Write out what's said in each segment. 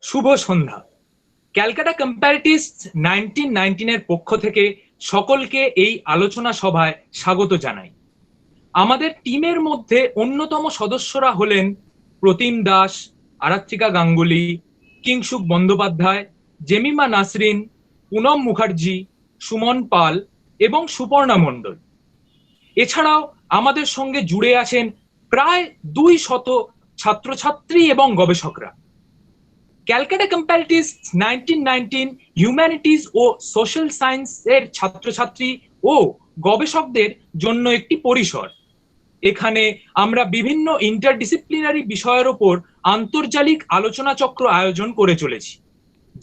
শুভ সন্ধ্যা। ক্যালকাটা কম্পারেটিভস 1919 এর পক্ষ থেকে সকলকে এই আলোচনা সভায় স্বাগত জানাই। আমাদের টিমের মধ্যে অন্যতম সদস্যরা হলেন প্রতিম দাস, আরাত্রিকা গাঙ্গুলি, কিংসুক বন্দ্যোপাধ্যায়, জেমিমা নাসরিন, পুনম মুখার্জি, সুমন পাল এবং সুপর্ণা মণ্ডল। এছাড়াও আমাদের সঙ্গে জুড়ে আছেন প্রায় 200 ছাত্রছাত্রী এবং গবেষকরা। ক্যালকাটা কম্পারেটিভস 1919 হিউম্যানিটিজ ও সোশ্যাল সায়েন্সের ছাত্রছাত্রী ও গবেষকদের জন্য একটি পরিসর। এখানে আমরা বিভিন্ন ইন্টারডিসিপ্লিনারি বিষয়ের ওপর আন্তর্জালিক আলোচনা চক্র আয়োজন করে চলেছি,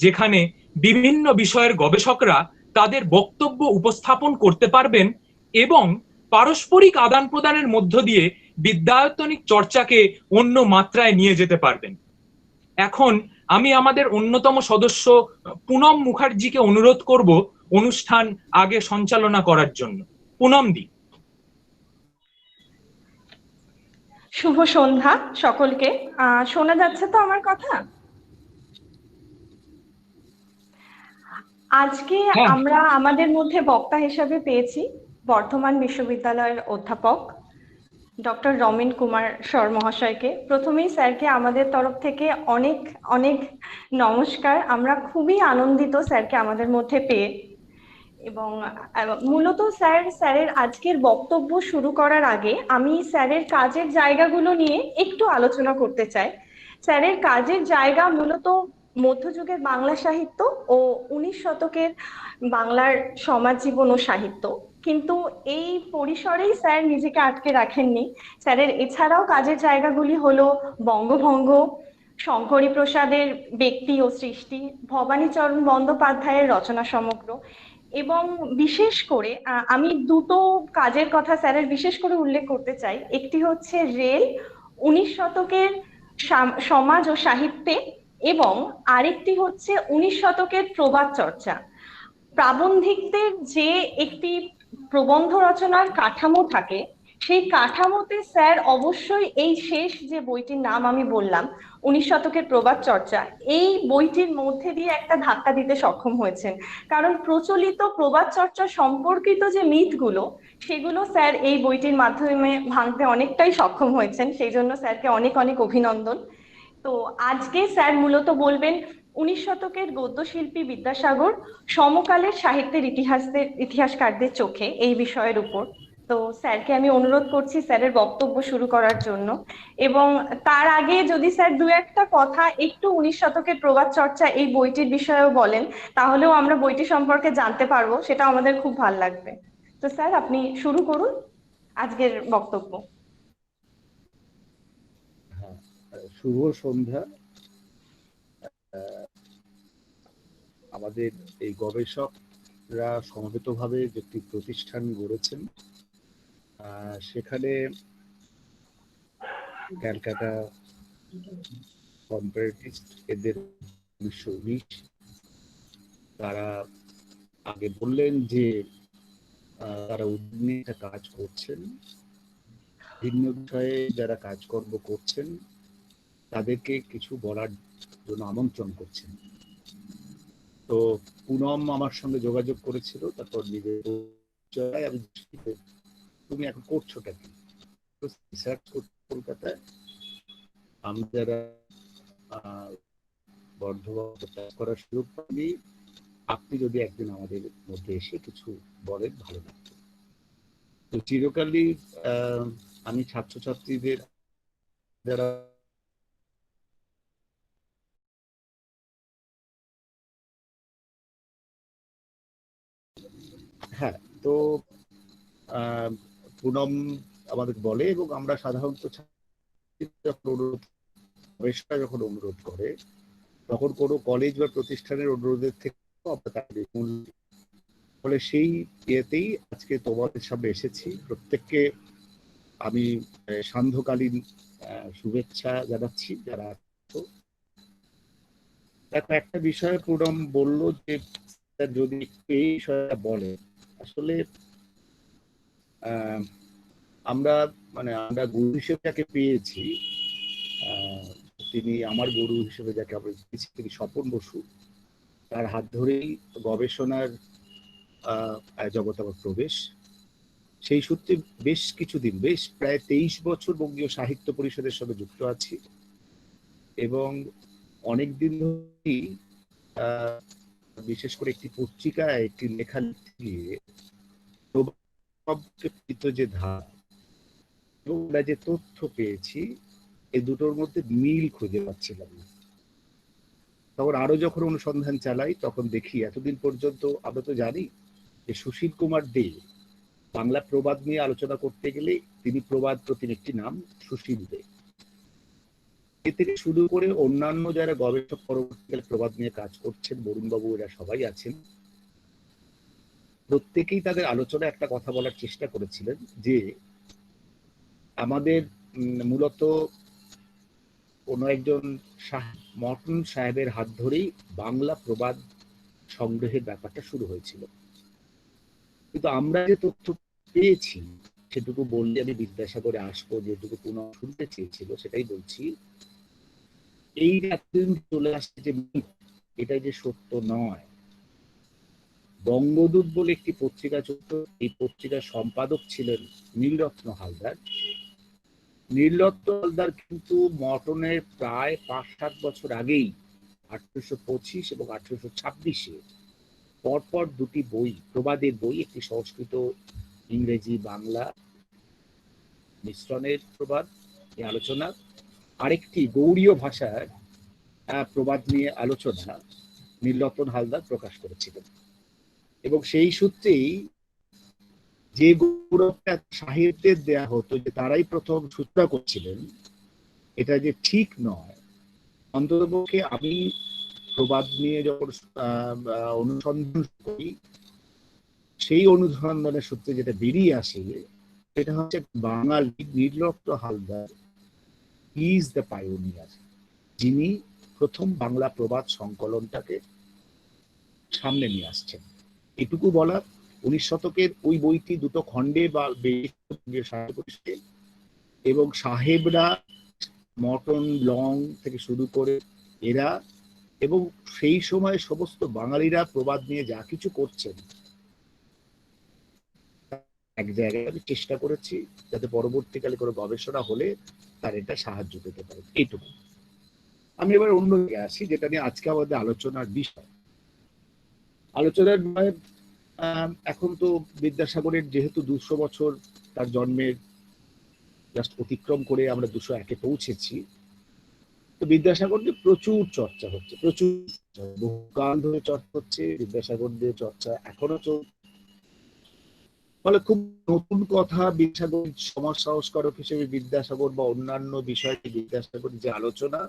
যেখানে বিভিন্ন বিষয়ের গবেষকরা তাদের বক্তব্য উপস্থাপন করতে পারবেন এবং পারস্পরিক আদান প্রদানের মধ্য দিয়ে বিদ্যায়তনিক চর্চাকে অন্য মাত্রায় নিয়ে যেতে পারবেন। এখন আমি আমাদের অন্যতম সদস্য পুনম মুখার্জিকে অনুরোধ করব অনুষ্ঠান আগে সঞ্চালনা করার জন্য। পুনম দি। শুভ সন্ধ্যা সকলকে। শোনা যাচ্ছে তো আমার কথা? আজকে আমরা আমাদের মধ্যে বক্তা হিসেবে পেয়েছি বর্ধমান বিশ্ববিদ্যালয়ের অধ্যাপক ডক্টর রমেন কুমার সর মহাশয়কে। প্রথমেই স্যারকে আমাদের তরফ থেকে অনেক অনেক নমস্কার। আমরা খুবই আনন্দিত স্যারকে আমাদের মধ্যে পেয়ে। এবং মূলত স্যারের আজকের বক্তব্য শুরু করার আগে আমি স্যারের কাজের জায়গাগুলো নিয়ে একটু আলোচনা করতে চাই। স্যারের কাজের জায়গা মূলত মধ্যযুগের বাংলা সাহিত্য ও 19 শতকের বাংলার সমাজ জীবন ও সাহিত্য, কিন্তু এই পরিসরেই স্যার নিজেকে আটকে রাখেননি। স্যারের এছাড়াও কাজের জায়গাগুলি হলো বঙ্গভঙ্গ, শঙ্করী প্রসাদের ব্যক্তি ও সৃষ্টি, ভবানীচরণ বন্দ্যোপাধ্যায়ের রচনা সমগ্র, এবং বিশেষ করে আমি দুটো কাজের কথা স্যারের বিশেষ করে উল্লেখ করতে চাই। একটি হচ্ছে রেল 19 শতকের সমাজ ও সাহিত্যে, এবং আরেকটি হচ্ছে 19 শতকের প্রবাদ চর্চা। প্রাবন্ধিকদের যে একটি প্রবন্ধ রচনার কাঠামো থাকে, সেই কাঠামোতে স্যার অবশ্যই এই শেষ যে বইটির নাম আমি বললাম 19 শতকের প্রবাদ চর্চা, এই বইটির মধ্যে দিয়ে একটা ধাক্কা দিতে সক্ষম হয়েছেন। কারণ প্রচলিত প্রবাদ চর্চা সম্পর্কিত যে মিথগুলো, সেগুলো স্যার এই বইটির মাধ্যমে ভাঙতে অনেকটাই সক্ষম হয়েছেন। সেই জন্য স্যারকে অনেক অনেক অভিনন্দন। তো আজকে স্যার মূলত বলবেন 19 শতকের গদ্যশিল্পী বিদ্যাসাগর সমকালের সাহিত্যের ইতিহাসকারদের চোখে, এই বিষয়ের উপর। তো স্যারকে আমি অনুরোধ করছি স্যারের বক্তব্য শুরু করার জন্য। এবং তার আগে যদি স্যার দু একটা কথা একটু 19 শতকের প্রবাদ চর্চা এই বইটির বিষয়েও বলেন, তাহলেও আমরা বইটি সম্পর্কে জানতে পারবো, সেটা আমাদের খুব ভালো লাগবে। তো স্যার আপনি শুরু করুন আজকের বক্তব্য। শুভ সন্ধ্যা। আমাদের এই গবেষকরা সমবেতভাবে একটি প্রতিষ্ঠান গড়েছেন, সেখানে ক্যালকাটা কম্পারেটিস্ট এদের 1919 তারা আগে বললেন যে তারা উদ্যোগে একটা কাজ করছেন, ভিন্ন বিষয়ে যারা কাজকর্ম করছেন তাদেরকে কিছু বলার জন্য আমন্ত্রণ করছেন। তো পুনম আমার সঙ্গে যোগাযোগ করেছিল, তারপর নিজের আমি তুমি এখন করছোটা কি রিসার্চ করতে কলকাতায়, আমি যারা বর্ধমান কাজ করার সুযোগ পাইনি, আপনি যদি একদিন আমাদের মধ্যে এসে কিছু বলেন ভালো লাগতো। তো চিরকালই আমি ছাত্রছাত্রীদের যারা হ্যাঁ, তো পুনম আমাদের বলে, এবং আমরা সাধারণত যখন অনুরোধ করে তখন কোনো কলেজ বা প্রতিষ্ঠানের অনুরোধের থেকে ফলে সেই ইয়েতেই আজকে তোমাদের সামনে এসেছি। প্রত্যেককে আমি সান্ধ্যকালীন শুভেচ্ছা জানাচ্ছি যারা আছো। দেখো, একটা বিষয়ে পুনম বললো যে যদি এই বিষয়টা বলে, আসলে আমরা গুরু হিসেবে যাকে পেয়েছি তিনি আমার গুরু হিসেবে যাকে আমরা পেয়েছি, তিনি স্বপন বসু, তার হাত ধরেই গবেষণার জগতে আমার প্রবেশ। সেই সূত্রে বেশ কিছুদিন, বেশ প্রায় 23 বছর বঙ্গীয় সাহিত্য পরিষদের সঙ্গে যুক্ত আছি এবং অনেকদিন ধরেই বিশেষ করে একটি পত্রিকায় একটি লেখা লিখতে গিয়ে যে ধারা এবং যে তথ্য পেয়েছি এই দুটোর মধ্যে মিল খুঁজে পাচ্ছিলাম না। তখন আরো যখন অনুসন্ধান চালাই তখন দেখি এতদিন পর্যন্ত আমরা তো জানি যে সুশীল কুমার দে বাংলা প্রবাদ নিয়ে আলোচনা করতে গেলে তিনি প্রবাদ প্রতিম একটি নাম সুশীল দে, এ থেকে শুরু করে অন্যান্য যারা গবেষক পরবর্তীকালে প্রবাদ নিয়ে কাজ করছেন, বরুণবাবু, এরা সবাই আছেন, প্রত্যেকেই তাদের আলোচনায় একটা কথা বলার চেষ্টা করেছিলেন যে আমাদের মূলত কোনো একজন মর্টন সাহেবের হাত ধরেই বাংলা প্রবাদ সংগ্রহের ব্যাপারটা শুরু হয়েছিল। কিন্তু আমরা যে তথ্য পেয়েছি সেটুকু বললে আমি বিদ্যাসাগরে আসবো, যেটুকু পুনঃ শুনতে চেয়েছিল সেটাই বলছি। এই এতদিন চলে আসছে যে এটা যে সত্য নয়। বঙ্গদূত বলে একটি পত্রিকা চলত, এই পত্রিকার সম্পাদক ছিলেন নীলরত্ন হালদার। নীলরত্ন হালদার কিন্তু মর্টনের প্রায় 5-7 বছর আগেই 1825 এবং 1826-এ পরপর দুটি বই, প্রবাদের বই, একটি সংস্কৃত, ইংরেজি, বাংলা মিশ্রণের প্রবাদ নিয়ে আলোচনা, আরেকটি গৌড়ীয় ভাষার প্রবাদ নিয়ে আলোচনা নীলরতন হালদার প্রকাশ করেছিলেন। এবং সেই সূত্রেই যে গৌরবটা সাহিত্যের দেয়া হতো যে তারাই প্রথম সূচনা করছিলেন, এটা যে ঠিক নয়। অন্ততপক্ষে আমি প্রবাদ নিয়ে যখন অনুসন্ধান করি, সেই অনুসন্ধানের সূত্রে যেটা বেরিয়ে আসে সেটা হচ্ছে বাঙালি Nilratan Haldar is the pioneer, যিনি প্রথম বাংলা প্রবাদ সংকলনটাকে সামনে নিয়ে আসছেন। এটুকু বলা, 19 শতকের ওই বইটি দুটো খণ্ডে বা বেশি, এবং সাহেবরা, মর্টন, লং থেকে শুরু করে এরা এবং সেই সময় সমস্ত বাঙালিরা প্রবাদ নিয়ে যা কিছু করছেন এক জায়গায় আমি চেষ্টা করেছি যাতে পরবর্তীকালে কোনো গবেষণা হলে তার এটা সাহায্য পেতে পারে। এইটুকু। আমি এবার অন্য জায়গায় আসি, যেটা নিয়ে আজকে আমাদের আলোচনার বিষয়। আলোচনার এখন তো বিদ্যাসাগরের যেহেতু 200 বছর তার জন্মের জাস্ট অতিক্রম করে আমরা 201-এ পৌঁছেছি, তো বিদ্যাসাগর নিয়ে প্রচুর চর্চা হচ্ছে, প্রচুর বহু কাল ধরে চর্চা হচ্ছে, বিদ্যাসাগর নিয়ে চর্চা এখনো চলছে। ফলে খুব নতুন কথা বিদ্যাসাগর সমাজ সংস্কারক হিসেবে বিদ্যাসাগর বা অন্যান্য বিষয়ে বিদ্যাসাগর যে আলোচনা,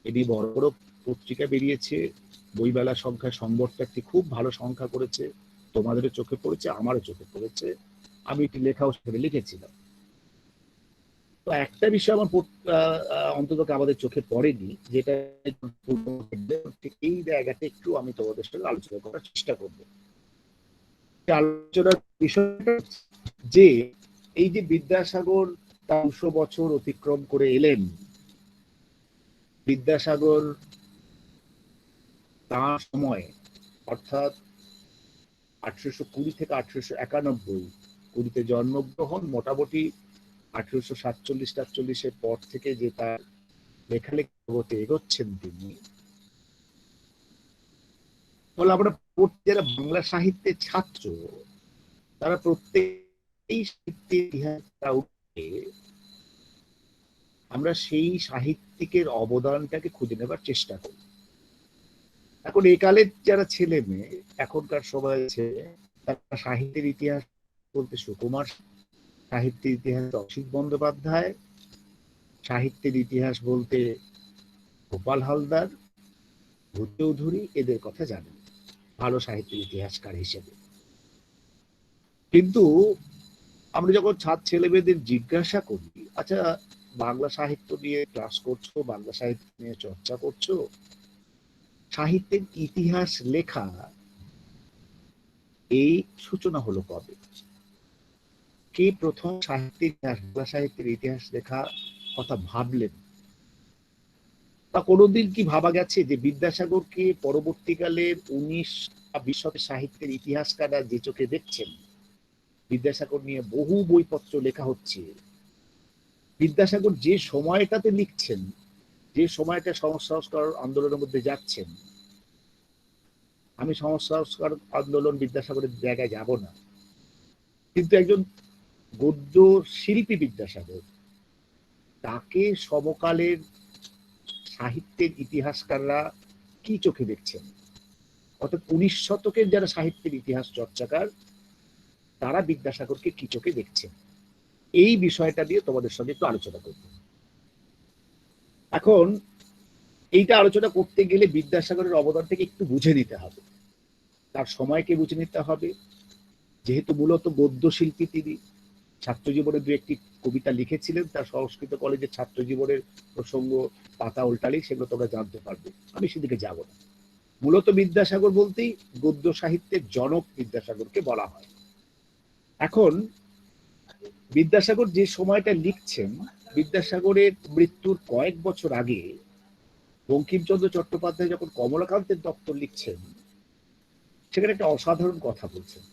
এটি বড় বড় পত্রিকা বেরিয়েছে, বইমেলার সংখ্যা সংবর্ত একটি খুব ভালো সংখ্যা করেছে, তোমাদেরও চোখে পড়েছে, আমারও চোখে পড়েছে, আমি একটি লেখাও সেখানে লিখেছিলাম। তো একটা বিষয় আমার অন্তত আমাদের চোখে পড়েনি, যেটা এই জায়গাতে একটু আমি তোমাদের সঙ্গে আলোচনা করার চেষ্টা করবো। আলোচনার বিষয়টা যে এই যে বিদ্যাসাগর 200 বছর অতিক্রম করে এলেন, বিদ্যাসাগর তার সময় অর্থাৎ 1820 থেকে 1891, 20-তে জন্মগ্রহণ, মোটামুটি 1847-48-এর পর থেকে যে তার লেখালেখি জগতে এগোচ্ছেন তিনি, বলে আমরা যারা বাংলা সাহিত্যের ছাত্র তারা প্রত্যেকেই সাহিত্যের ইতিহাসটা উঠে আমরা সেই সাহিত্যিকের অবদানটাকে খুঁজে নেবার চেষ্টা করি। এখন এই কালের যারা ছেলে মেয়ে, এখনকার সময় তারা সাহিত্যের ইতিহাস বলতে সুকুমার, সাহিত্যের ইতিহাস অসিত বন্দ্যোপাধ্যায়, সাহিত্যের ইতিহাস বলতে গোপাল হালদার, ভূপ চৌধুরী, এদের কথা জানেন ভালো সাহিত্যের ইতিহাসকার হিসেবে। কিন্তু আমরা যখন ছাত্র ছেলেমেয়েদের জিজ্ঞাসা করি, আচ্ছা বাংলা সাহিত্য নিয়ে ক্লাস করছো, বাংলা সাহিত্য নিয়ে চর্চা করছো, সাহিত্যের ইতিহাস লেখা এই সূচনা হলো কবে? কে প্রথম সাহিত্যের ইতিহাস, বাংলা সাহিত্যের ইতিহাস লেখা কথা ভাবলেন? বা কোনোদিন কি ভাবা গেছে যে বিদ্যাসাগরকে পরবর্তীকালের 19 শতকের সাহিত্যের ইতিহাসকাররা যে চোখে দেখছেন, বিদ্যাসাগর নিয়ে বহু বইপত্র লেখা হচ্ছে, বিদ্যাসাগর যে সময়টাতে লিখছেন, যে সময়টা সমাজ সংস্কার আন্দোলনের মধ্যে যাচ্ছেন, আমি সমাজ সংস্কার আন্দোলন বিদ্যাসাগরের জায়গায় যাব না, কিন্তু একজন গদ্য শিল্পী বিদ্যাসাগর, তাকে সমকালের সাহিত্যের ইতিহাসকাররা কি চোখে দেখছেন, অর্থাৎ 19 শতকের যারা সাহিত্যের ইতিহাস চর্চাকার, তারা বিদ্যাসাগরকে কি চোখে দেখছেন, এই বিষয়টা দিয়ে তোমাদের সঙ্গে একটু আলোচনা করব। এখন এইটা আলোচনা করতে গেলে বিদ্যাসাগরের অবদানটাকে একটু বুঝে নিতে হবে, তার সময়কে বুঝে নিতে হবে। যেহেতু মূলত গদ্য শিল্পী, তিনি ছাত্র জীবনে দু একটি কবিতা লিখেছিলেন, তার সংস্কৃত কলেজের ছাত্র জীবনের প্রসঙ্গ পাতা উল্টালেই সেগুলো তোমরা জানতে পারবে, আমি সেদিকে যাব না। মূলত বিদ্যাসাগর বলতেই গদ্য সাহিত্যের জনক বিদ্যাসাগরকে বলা হয়। এখন বিদ্যাসাগর যে সময়টা লিখছেন, বিদ্যাসাগরের মৃত্যুর কয়েক বছর আগে বঙ্কিমচন্দ্র চট্টোপাধ্যায় যখন কমলাকান্তের দপ্তর লিখছেন, সেখানে একটা অসাধারণ কথা বলছেন।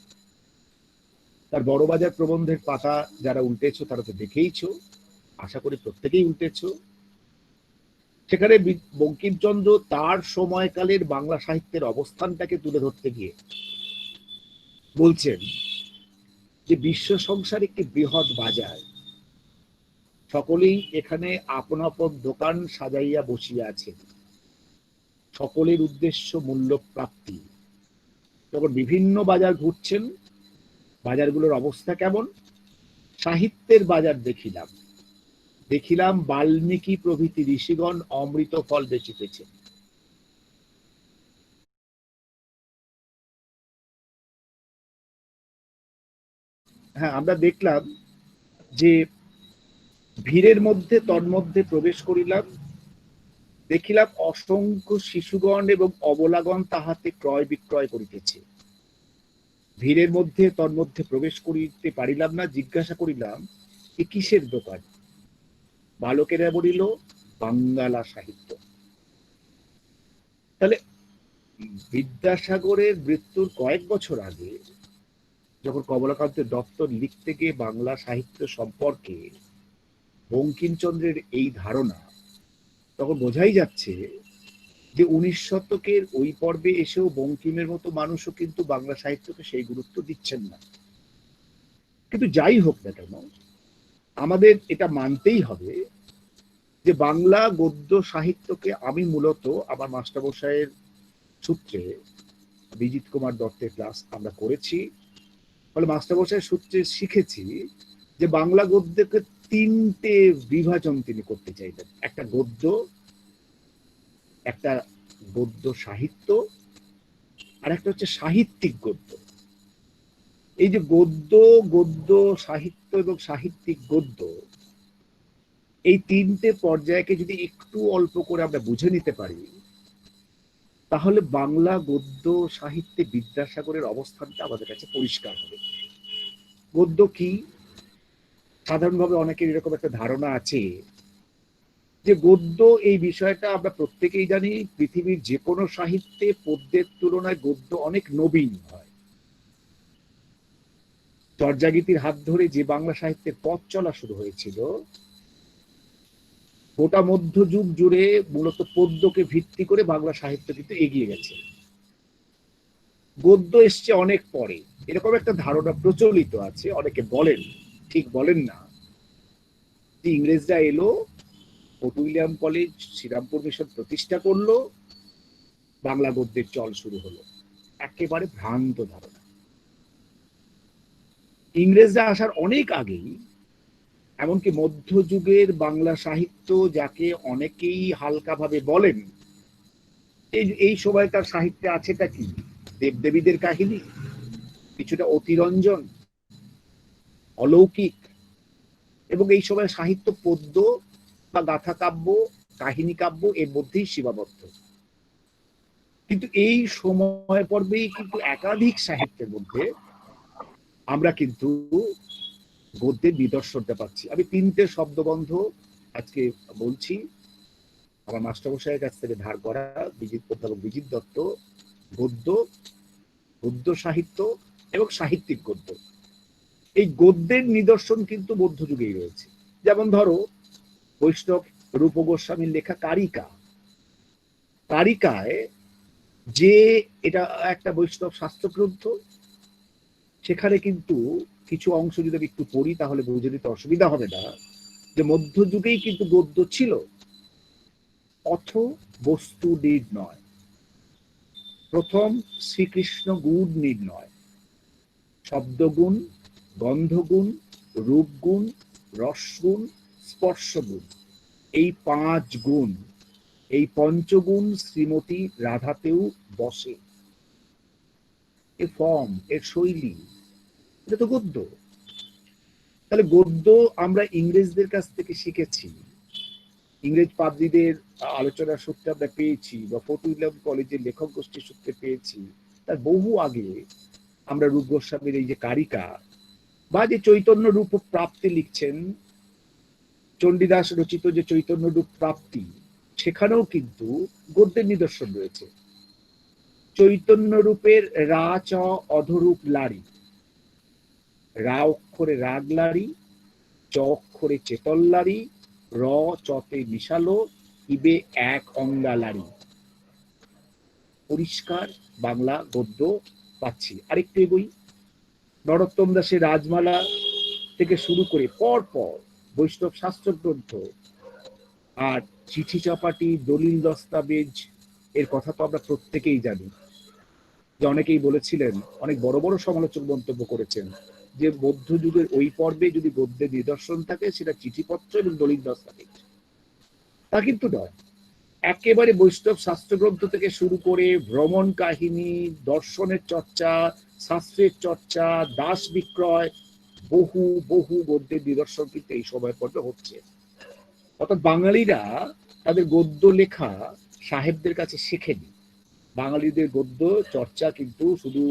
তার বড়বাজার প্রবন্ধের পাতা যারা উল্টেছো তারা তো দেখেইছো, আশা করি প্রত্যেকেই উল্টেছো। সেখানে বঙ্কিমচন্দ্র তার সময়কালের বাংলা সাহিত্যের অবস্থানটাকে তুলে ধরতে গিয়ে বলছেন যে বিশ্ব সংসার একটি বৃহৎ বাজার, সকলেই এখানে আপন আপন দোকান সাজাইয়া বসিয়া আছেন, সকলের উদ্দেশ্য মূল্য প্রাপ্তি। তখন বিভিন্ন বাজার ঘুরছেন, বাজারগুলোর অবস্থা কেমন? সাহিত্যের বাজার দেখিলাম, দেখিলাম বাল্মীকি প্রভৃতি ঋষিগণ অমৃত ফল বেচিতেছেন। হ্যাঁ, আমরা দেখলাম যে ভিড়ের মধ্যে তন্মধ্যে প্রবেশ করিলাম, দেখিলাম অসংখ্য শিশুগণ এবং অবলাগণ তাহাতে ক্রয় বিক্রয় করিতেছে। ভিড়ের মধ্যে তন্মধ্যে প্রবেশ করিতে পারিলাম না, জিজ্ঞাসা করিলাম এ কিসের দোকান? বালকেরা বলিল বাঙ্গালা সাহিত্য। তাহলে বিদ্যাসাগরের মৃত্যুর কয়েক বছর আগে যখন কমলাকান্তের দপ্তর লিখতে গিয়ে বাংলা সাহিত্য সম্পর্কে বঙ্কিমচন্দ্রের এই ধারণা, তখন বোঝাই যাচ্ছে যে 19 শতকের ওই পর্বে এসেও বঙ্কিমের মতো মানুষও কিন্তু বাংলা সাহিত্যকে সেই গুরুত্ব দিচ্ছেন না। কিন্তু যাই হোক না কেন, আমাদের এটা মানতেই হবে যে বাংলা গদ্য সাহিত্যকে আমি মূলত আমার মাস্টারমশাইয়ের সূত্রে, বিজিত কুমার দত্তের ক্লাস আমরা করেছি, ফলে মাস্টারমশাইয়ের সূত্রে শিখেছি যে বাংলা গদ্যকে 3টে বিভাজন তিনি করতে চাইলেন। একটা গদ্য, একটা গদ্য সাহিত্য, আর একটা হচ্ছে সাহিত্যিক গদ্য। এই যে গদ্য, গদ্য সাহিত্য এবং সাহিত্যিক গদ্য, এই 3টে পর্যায়কে যদি একটু অল্প করে আমরা বুঝে নিতে পারি, তাহলে বাংলা গদ্য সাহিত্যে বিদ্যাসাগরের অবস্থানটা আমাদের কাছে পরিষ্কার হবে। গদ্য কি? সাধারণভাবে অনেকের এরকম একটা ধারণা আছে যে গদ্য, এই বিষয়টা আমরা প্রত্যেকেই জানি, পৃথিবীর যে কোনো সাহিত্যে পদ্যের তুলনায় গদ্য অনেক নবীন হয়। চর্যাগীতির হাত ধরে যে বাংলা সাহিত্যের পথ চলা শুরু হয়েছিল, গোটা মধ্যযুগ জুড়ে মূলত পদ্যকে ভিত্তি করে বাংলা সাহিত্য কিন্তু এগিয়ে গেছে। গদ্য এসছে অনেক পরে, এরকম একটা ধারণা প্রচলিত আছে। অনেকে বলেন, ঠিক বলেন না, যে ইংরেজরা এলো, Fort William College, Serampore mission প্রতিষ্ঠা করলো, বাংলা গদ্যের চল শুরু হলো। একেবারে ভ্রান্ত ধারণা। ইংরেজরা আসার অনেক আগেই, এমনকি মধ্যযুগের বাংলা সাহিত্য, যাকে অনেকেই হালকাভাবে বলেন এই সময়কার সাহিত্যে আছেটা কি? দেবদেবীদের কাহিনী, কিছুটা অতিরঞ্জন, অলৌকিক, এবং এই সময় সাহিত্য পদ্য বা গাথা কাব্য, কাহিনী কাব্য এর মধ্যেই সীমাবদ্ধ। কিন্তু এই সময় পর্বেই কিন্তু একাধিক সাহিত্যের মধ্যে আমরা কিন্তু গদ্যের নিদর্শনটা পাচ্ছি। আমি 3টে শব্দবন্ধ আজকে বলছি। আমার মাস্টারমশাইয়ের কাছ থেকে ধার করা অধ্যাপক বিজিত দত্ত গদ্য, গদ্য সাহিত্য এবং সাহিত্যিক গদ্য, এই গদ্যের নিদর্শন কিন্তু মধ্যযুগেই রয়েছে। যেমন ধরো বৈষ্ণব রূপ গোস্বামীর লেখা কারিকা, কারিকায় যে এটা একটা বৈষ্ণব শাস্ত্র গ্রন্থ, সেখানে কিন্তু কিছু অংশ যদি আমি একটু পড়ি তাহলে বুঝে নিতে অসুবিধা হবে না যে মধ্যযুগেই কিন্তু গদ্য ছিল। অথ বস্তু নির্ণয়, প্রথম শ্রীকৃষ্ণ গুণ নির্ণয়, শব্দগুণ, গন্ধগুণ, রূপগুণ, রসগুণ, স্পর্শগুণ, এই 5 গুণ, এই পঞ্চগুণ শ্রীমতী রাধাতেও বসে। এর ফর্ম, এর শৈলী, এটা তো গদ্য। তাহলে গদ্য আমরা ইংরেজদের কাছ থেকে শিখেছি, ইংরেজ পাদ্রীদের আলোচনার সূত্রে আমরা পেয়েছি, বা ফোর্ট উইলিয়াম কলেজের লেখক গোষ্ঠীর সূত্রে পেয়েছি। তার বহু আগে আমরা রূপ গোস্বামীর এই যে কারিকা বা যে চৈতন্য রূপ প্রাপ্তি লিখছেন, চণ্ডীদাস রচিত যে চৈতন্য রূপ প্রাপ্তি, সেখানেও কিন্তু গদ্যের নিদর্শন রয়েছে। চৈতন্য রূপের রা চ অধরূপ লাড়ি, রা অক্ষরে রাগ লাড়ি, চ অক্ষরে চেতল্লারি, র চতে মিশালো, ইবে এক অঙ্গালারি। পরিষ্কার বাংলা গদ্য পাচ্ছি। আরেকটু বই, নরোত্তম দাসের রাজমালা থেকে শুরু করে পর পর বৈষ্ণব শাস্ত্র গ্রন্থ আর চিঠি চাপাটি, দলিল দস্তাবেজ, এর কথা তো আমরা প্রত্যেকেই জানি। যে অনেকেই বলেছিলেন, অনেক বড় বড় সমালোচক মন্তব্য করেছেন যে মধ্যযুগের ওই পর্বে যদি গদ্যের নিদর্শন থাকে সেটা চিঠিপত্র এবং দলিল দস্তাবেজ। তা কিন্তু নয়, একেবারে বৈষ্ণব শাস্ত্রগ্রন্থ থেকে শুরু করে ভ্রমণ কাহিনী, দর্শনের চর্চা, শাস্ত্রের চর্চা, দাস বিক্রয়, বহু বহু গদ্যের নিদর্শন কিন্তু এই সময় পর্বে হচ্ছে। অর্থাৎ বাঙালিরা তাদের গদ্য লেখা সাহেবদের কাছে শেখেনি। বাঙালিদের গদ্য চর্চা কিন্তু শুধু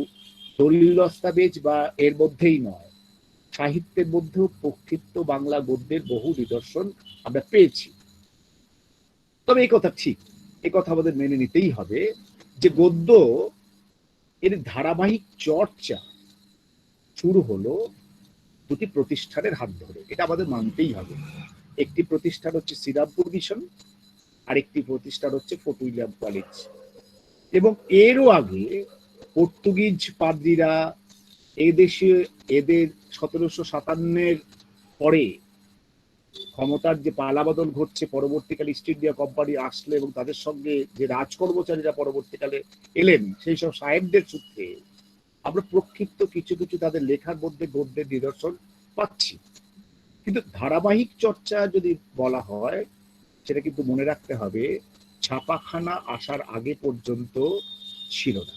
দলিল দস্তাবেজ বা এর মধ্যেই নয়, সাহিত্যের মধ্যেও প্রক্ষিপ্ত বাংলা গদ্যের বহু নিদর্শন আমরা পেয়েছি। তবে এই কথা ঠিক, এই কথা আমাদের মেনে নিতেই হবে যে গদ্য এর ধারাবাহিক চর্চা শুরু হলো দুটি প্রতিষ্ঠানের হাত ধরে, এটা আমাদের মানতেই হবে। একটি প্রতিষ্ঠান হচ্ছে শ্রীরামপুর মিশন, আর একটি প্রতিষ্ঠান হচ্ছে ফোর্ট উইলিয়াম কলেজ। এবং এরও আগে পর্তুগিজ পাদ্রীরা এদেশে, এদের 1757 পরে ক্ষমতার যে পালাবদল ঘটছে, পরবর্তীকালে ইস্ট ইন্ডিয়া কোম্পানি আসলে এবং তাদের সঙ্গে যে রাজ কর্মচারীরা পরবর্তীকালে এলেন, সেই সব সাহেবদের সূত্রে আমরা প্রক্ষিপ্ত কিছু কিছু তাদের লেখার মধ্যে গদ্যের নিদর্শন পাচ্ছি। কিন্তু ধারাবাহিক চর্চা যদি বলা হয়, সেটা কিন্তু মনে রাখতে হবে ছাপাখানা আসার আগে পর্যন্ত ছিল না।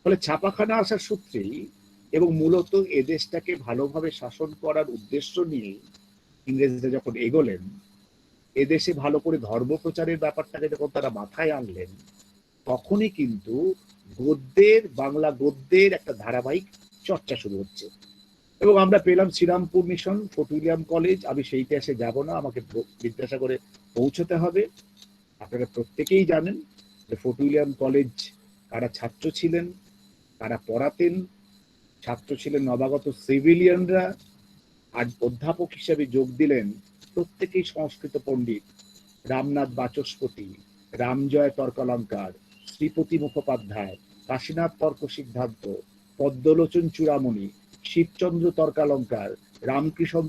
ফলে ছাপাখানা আসার সূত্রেই এবং মূলত এদেশটাকে ভালোভাবে শাসন করার উদ্দেশ্য নিয়ে ইংরেজরা যখন এগোলেন, এদেশে ভালো করে ধর্ম প্রচারের ব্যাপারটাকে যখন তারা মাথায় আনলেন, তখনই কিন্তু গদ্যের, বাংলা গদ্যের একটা ধারাবাহিক চর্চা শুরু হচ্ছে। এবং আমরা পেলাম Serampore mission, Fort William College. আমি সেই ইতিহাসে যাব না, আমাকে বিদ্যাসাগরে পৌঁছতে হবে। আপনারা প্রত্যেকেই জানেন যে ফোর্ট উইলিয়াম কলেজ কারা ছাত্র ছিলেন, কারা পড়াতেন। ছাত্র ছিলেন নবাগত সিভিলিয়ানরা, আর অধ্যাপক হিসেবে যোগ দিলেন প্রত্যেকেই সংস্কৃত পণ্ডিত, রামনাথ বাচস্পতি, রামজয় তর্কালঙ্কার, শ্রীপতি মুখোপাধ্যায়, কাশীনাথ তর্ক সিদ্ধান্ত, পদ্মলোচন চূড়ামণি, শিবচন্দ্র তর্কালঙ্কার, রামকৃষ্ণ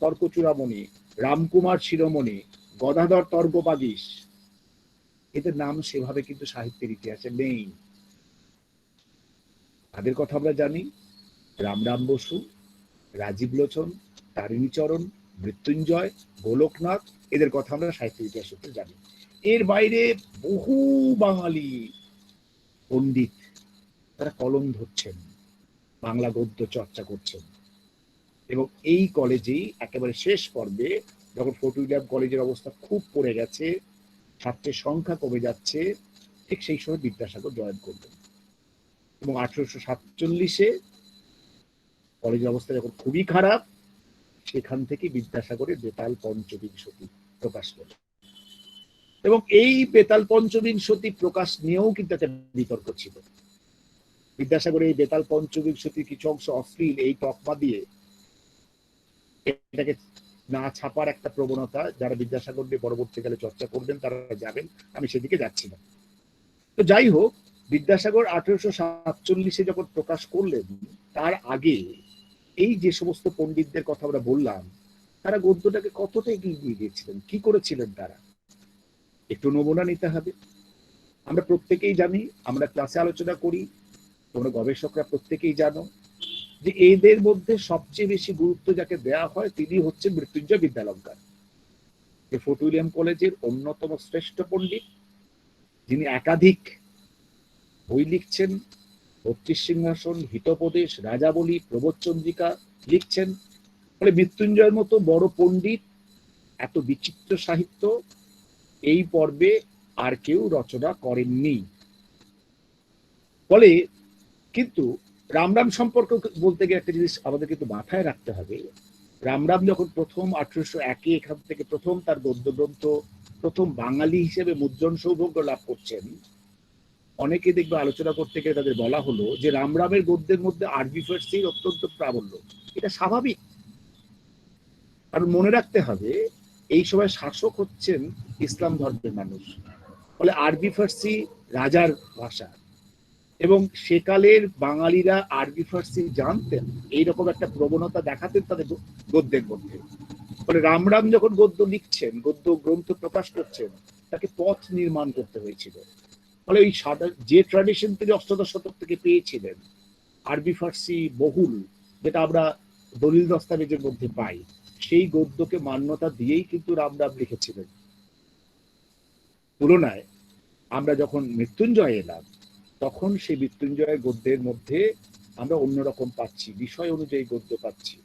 তর্ক চূড়ামণি, রামকুমার শিরোমণি, গদাধর তর্কবাগীশ। এদের নাম সেভাবে কিন্তু সাহিত্যের ইতিহাসে নেই। তাদের কথা আমরা জানি, রামরাম বসু, রাজীব লোচন, তারিণীচরণ, মৃত্যুঞ্জয়, গোলকনাথ, এদের কথা আমরা সাহিত্য ইতিহাস সূত্রে জানি। এর বাইরে বহু বাঙালি পণ্ডিত তারা কলম ধরছেন, বাংলা গদ্য চর্চা করছেন। এবং এই কলেজেই একেবারে শেষ পর্বে যখন ফোর্ট উইলিয়াম কলেজের অবস্থা খুব পড়ে গেছে, ছাত্রের সংখ্যা কমে যাচ্ছে, ঠিক সেই সময় বিদ্যাসাগর জয়েন করলেন। এবং 1847 কলেজের অবস্থা যখন খুবই খারাপ, সেখান থেকে বিদ্যাসাগরের বেতাল পঞ্চবিংশতি প্রকাশ পেল। এবং এই বেতাল পঞ্চবিংশতি প্রকাশ নিয়েও কিন্তু একটা বিতর্ক ছিল। বিদ্যাসাগর এই বেতাল পঞ্চবিংশতির কিছু অংশ অশ্লীল এই তকমা দিয়ে এটাকে না ছাপার একটা প্রবণতা, যারা বিদ্যাসাগর নিয়ে পরবর্তীকালে চর্চা করবেন তারা যাবেন, আমি সেদিকে যাচ্ছি না। তো যাই হোক, বিদ্যাসাগর 1847 যখন প্রকাশ করলেন, তার আগে এই যে সমস্ত পণ্ডিতদের কথা আমরা বললাম, তারা গদ্যটাকে কতটা এগিয়ে নিয়ে গিয়েছিলেন, কি করেছিলেন তারা, একটু নমুনা নিতে হবে। আমরা প্রত্যেকেই জানি, আমরা ক্লাসে আলোচনা করি, তোমরা গবেষকরা প্রত্যেকেই জানো যে এদের মধ্যে সবচেয়ে বেশি গুরুত্ব যাকে দেওয়া হয় তিনি হচ্ছেন মৃত্যুঞ্জয় বিদ্যালঙ্কার, যে ফোর্ট উইলিয়াম কলেজের অন্যতম শ্রেষ্ঠ পণ্ডিত, যিনি একাধিক বই লিখছেন, 32 সিংহাসন, হিতোপদেশ, রাজাবলী, প্রবোধচন্দ্রিকা লিখছেন। ফলে মৃত্যুঞ্জয়ের মতো বড় পণ্ডিত, এত বিচিত্র সাহিত্য এই পর্বে আর কেউ রচনা করেননি। ফলে কিন্তু রামরাম সম্পর্কে বলতে গিয়ে একটা জিনিস আমাদের কিন্তু মাথায় রাখতে হবে। রামরাম যখন প্রথম 1801 এখান থেকে প্রথম তার গদ্য গ্রন্থ, প্রথম বাঙালি হিসেবে মুদ্রণ সৌভাগ্য লাভ করছেন, অনেকে দেখবে আলোচনা করতে গিয়ে তাদের বলা হলো যে রামরামের গদ্যের মধ্যে আরবি ফার্সির অত্যন্ত প্রাবল্য। এটা স্বাভাবিক, কারণ মনে রাখতে হবে এই সময় শাসক হচ্ছেন ইসলাম ধর্মের মানুষ, ফলে আরবি ফার্সি রাজার ভাষা, এবং সেকালের বাঙালিরা আরবি ফার্সি জানতেন, এইরকম একটা প্রবণতা দেখাতেন তাদের গদ্যের মধ্যে। ফলে রামরাম যখন গদ্য লিখছেন, গদ্য গ্রন্থ প্রকাশ করছেন, তাকে পথ নির্মাণ করতে হয়েছিল। ফলে ওই যে ট্র্যাডিশন তিনি অষ্টাদশ শতক থেকে পেয়েছিলেন, আরবি ফার্সি বহুল, যেটা আমরা দলিল দস্তাবেজের মধ্যে পাই, সেই গদ্যকে মান্যতা দিয়েই কিন্তু রামরাম লিখেছিলেন। তুলনায় আমরা যখন মৃত্যুঞ্জয় এলাম, তখন সেই মৃত্যুঞ্জয় গদ্যের মধ্যে আমরা অন্যরকম পাচ্ছি, বিষয় অনুযায়ী গদ্য পাচ্ছি।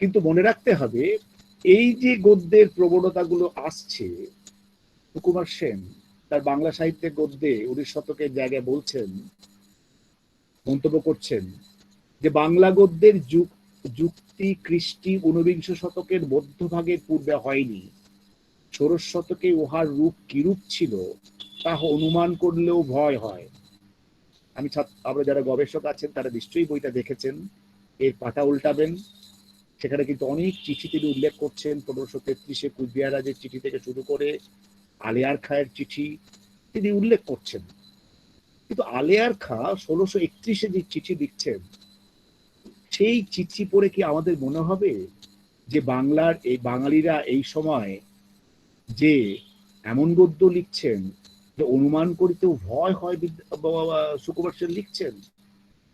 কিন্তু মনে রাখতে হবে, এই যে গদ্যের প্রবণতাগুলো আসছে, সুকুমার সেন তার বাংলা সাহিত্যের গদ্যে 19 শতকের জায়গায় বলছেন, মন্তব্য করছেন যে বাংলা গদ্যের যুক্তি কৃষ্টি 19 শতকের মধ্যভাগের পূর্বে হয়নি। 16 শতকে উহার রূপ কিরূপ ছিল তা অনুমান করলেও ভয় হয়। আমরা যারা গবেষক আছেন তারা নিশ্চয়ই বইটা দেখেছেন, এর পাতা উল্টাবেন, সেখানে কিন্তু অনেক চিঠি তিনি উল্লেখ করছেন। 1533 কুচবিহার রাজের চিঠি থেকে শুরু করে আলেয়ার খাঁয়ের চিঠি তিনি উল্লেখ করছেন। কিন্তু আলেয়ার খাঁ 1631 যে চিঠি লিখছেন, সেই চিঠি পড়ে কি আমাদের মনে হবে যে বাংলার এই বাঙালিরা এই সময় যে এমন গদ্য লিখছেন যে অনুমান করিতেও ভয় হয়? সুকুমার সেন লিখছেন,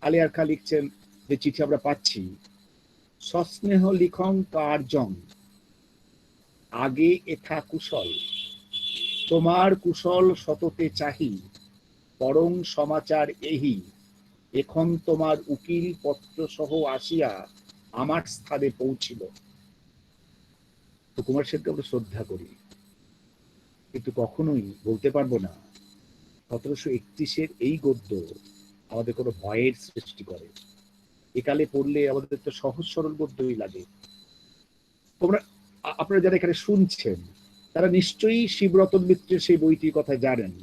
আলেয়ার খাঁ লিখছেন, যে চিঠি আমরা পাচ্ছি, সস্নেহ লিখং কার্যং আগে এথা কুশল, তোমার কুশল সততে চাহি, পরং সমাচার এহি, এখন তোমার উকিল পত্র সহ আসিয়া আমার স্থানে পৌঁছিল। সুকুমার সেনকে আমরা শ্রদ্ধা করি, কিন্তু কখনোই বলতে পারবো না 1731 এই গদ্য আমাদের কোনো ভয়ের সৃষ্টি করে। একালে পড়লে আমাদের তো সহজ সরল গদ্যই লাগে। আপনারা যারা এখানে শুনছেন তারা নিশ্চয়ই শিবরতন মিত্রের সেই বইটির কথা জানেন,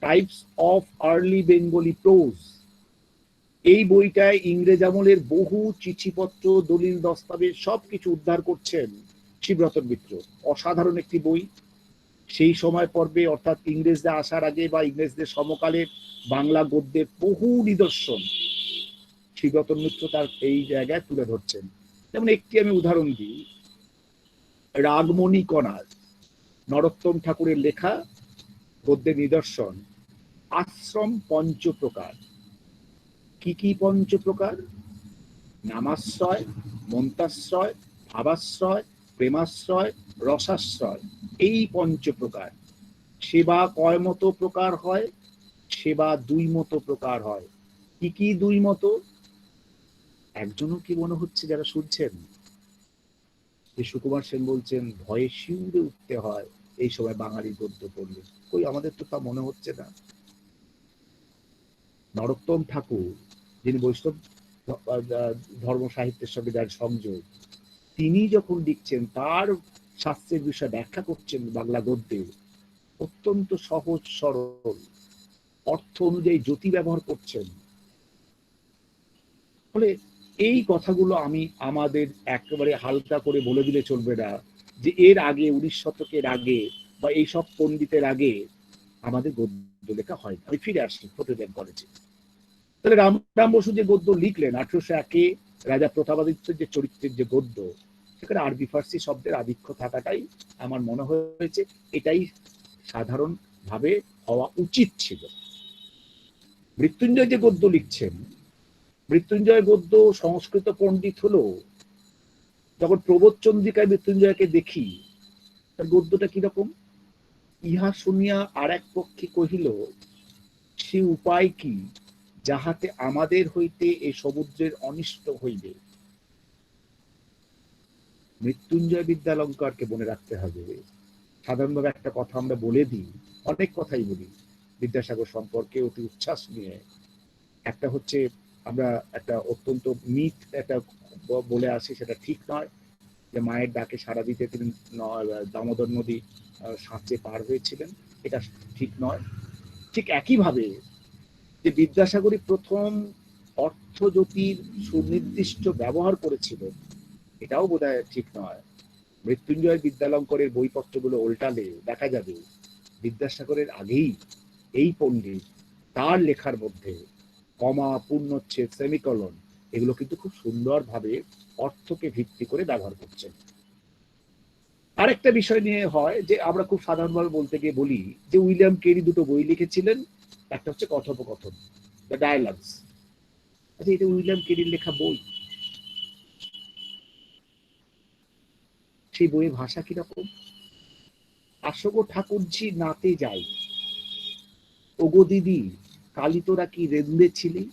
types of early Bengali pros. এই বইটায় ইংরেজ আমলের বহু চিঠিপত্র, দলিল দস্তাবেজ সবকিছু উদ্ধার করছেন শিবরতন মিত্র। অসাধারণ একটি বই। সেই সময় পর্বে, অর্থাৎ ইংরেজরা আসার আগে বা ইংরেজদের সমকালের বাংলা গদ্যের বহু নিদর্শন শিবরতন মিত্র তার এই জায়গায় তুলে ধরছেন। যেমন একটি আমি উদাহরণ দিই, রাগমণি কণার, নরোত্তম ঠাকুরের লেখা গদ্যের নিদর্শন, আশ্রম পঞ্চপ্রকার। কি কি পঞ্চপ্রকার? নামাশ্রয়, মন্তাশ্রয়, ভাবাশ্রয়, প্রেমাশ্রয়, রসাশ্রয়, এই পঞ্চপ্রকার। সেবা কয় মতো প্রকার হয়? সেবা 2 মতো প্রকার হয়। কি কি 2 মতো? একজনও কি মনে হচ্ছে যারা শুনছেন যে সুকুমার সেন বলছেন ভয়ে শিউরে উঠতে হয় এই সময় বাঙালি গদ্য পড়লে? কই, আমাদের তো তা মনে হচ্ছে না। নরোত্তম ঠাকুর, যিনি বৈষ্ণব ধর্ম সাহিত্যের সঙ্গে যার সংযোগ, তিনি যখন লিখছেন, তার শাস্ত্রের বিষয় ব্যাখ্যা করছেন বাংলা গদ্যে, অত্যন্ত সহজ সরল, অর্থ অনুযায়ী জ্যোতি ব্যবহার করছেন। ফলে এই কথাগুলো আমি আমাদের একেবারে হালকা করে বলে দিলে চলবে না যে এর আগে 19 শতকের আগে বা এইসব পণ্ডিতের আগে আমাদের গদ্য লেখা হয়। আমি ফিরে আসি ফটোগ্রাফ কলেজে। তাহলে রামরাম বসু যে গদ্য লিখলেন 1801-এ রাজা প্রতাপাদিত্যের যে চরিত্রের যে গদ্য, সেখানে আরবি ফার্সি শব্দের আধিক্য থাকাটাই আমার মনে হয়েছে এটাই সাধারণ ভাবে হওয়া উচিত ছিল। মৃত্যুঞ্জয় যে গদ্য লিখছেন, মৃত্যুঞ্জয় গদ্য সংস্কৃত পণ্ডিত হলো, যখন প্রবোধ চন্দ্রিকায় মৃত্যুঞ্জয়কে দেখি তার গদ্যটা কিরকম, ইহা শুনিয়া আর এক পক্ষে কহিল সে উপায় কি যাহাতে আমাদের হইতে এই সমুদ্রের অনিষ্ট হইবে। মৃত্যুঞ্জয় বিদ্যালঙ্কারকে মনে রাখতে হবে। সাধারণভাবে একটা কথা আমরা বলে দিই, অনেক কথাই বলি বিদ্যাসাগর সম্পর্কে অতি উচ্ছ্বাস নিয়ে। একটা হচ্ছে আমরা একটা অত্যন্ত মিথ একটা বলে আসি, সেটা ঠিক নয়, যে মায়ের ডাকে সাড়া দিতে তিনি দামোদর নদী সাঁচে পার হয়েছিলেন, এটা ঠিক নয়। ঠিক একইভাবে যে বিদ্যাসাগরই প্রথম অর্থজ্যোতির সুনির্দিষ্ট ব্যবহার করেছিলেন, এটাও বোধহয় ঠিক নয়। মৃত্যুঞ্জয় বিদ্যালঙ্করের বইপত্রগুলো উল্টালে দেখা যাবে বিদ্যাসাগরের আগেই এই পণ্ডিত তার লেখার মধ্যে কমা, পূর্ণচ্ছেদ, সেমিকলন এগুলো কিন্তু খুব সুন্দরভাবে অর্থকে ভিত্তি করে ব্যবহার করছেন। আরেকটা বিষয় নিয়ে হয় যে আমরা খুব সাধারণভাবে বলতে গিয়ে বলি যে উইলিয়াম কেরি দুটো বই লিখেছিলেন, একটা হচ্ছে কথোপকথন, দ্য ডায়ালগস। আচ্ছা, এটা উইলিয়াম কেরির লেখা বই, সেই বইয়ের ভাষা কিরকম? আসগো ঠাকুরঝি নাতে যাই, ওগো দিদি কালি তোরা কি রেঁধে ছিলি,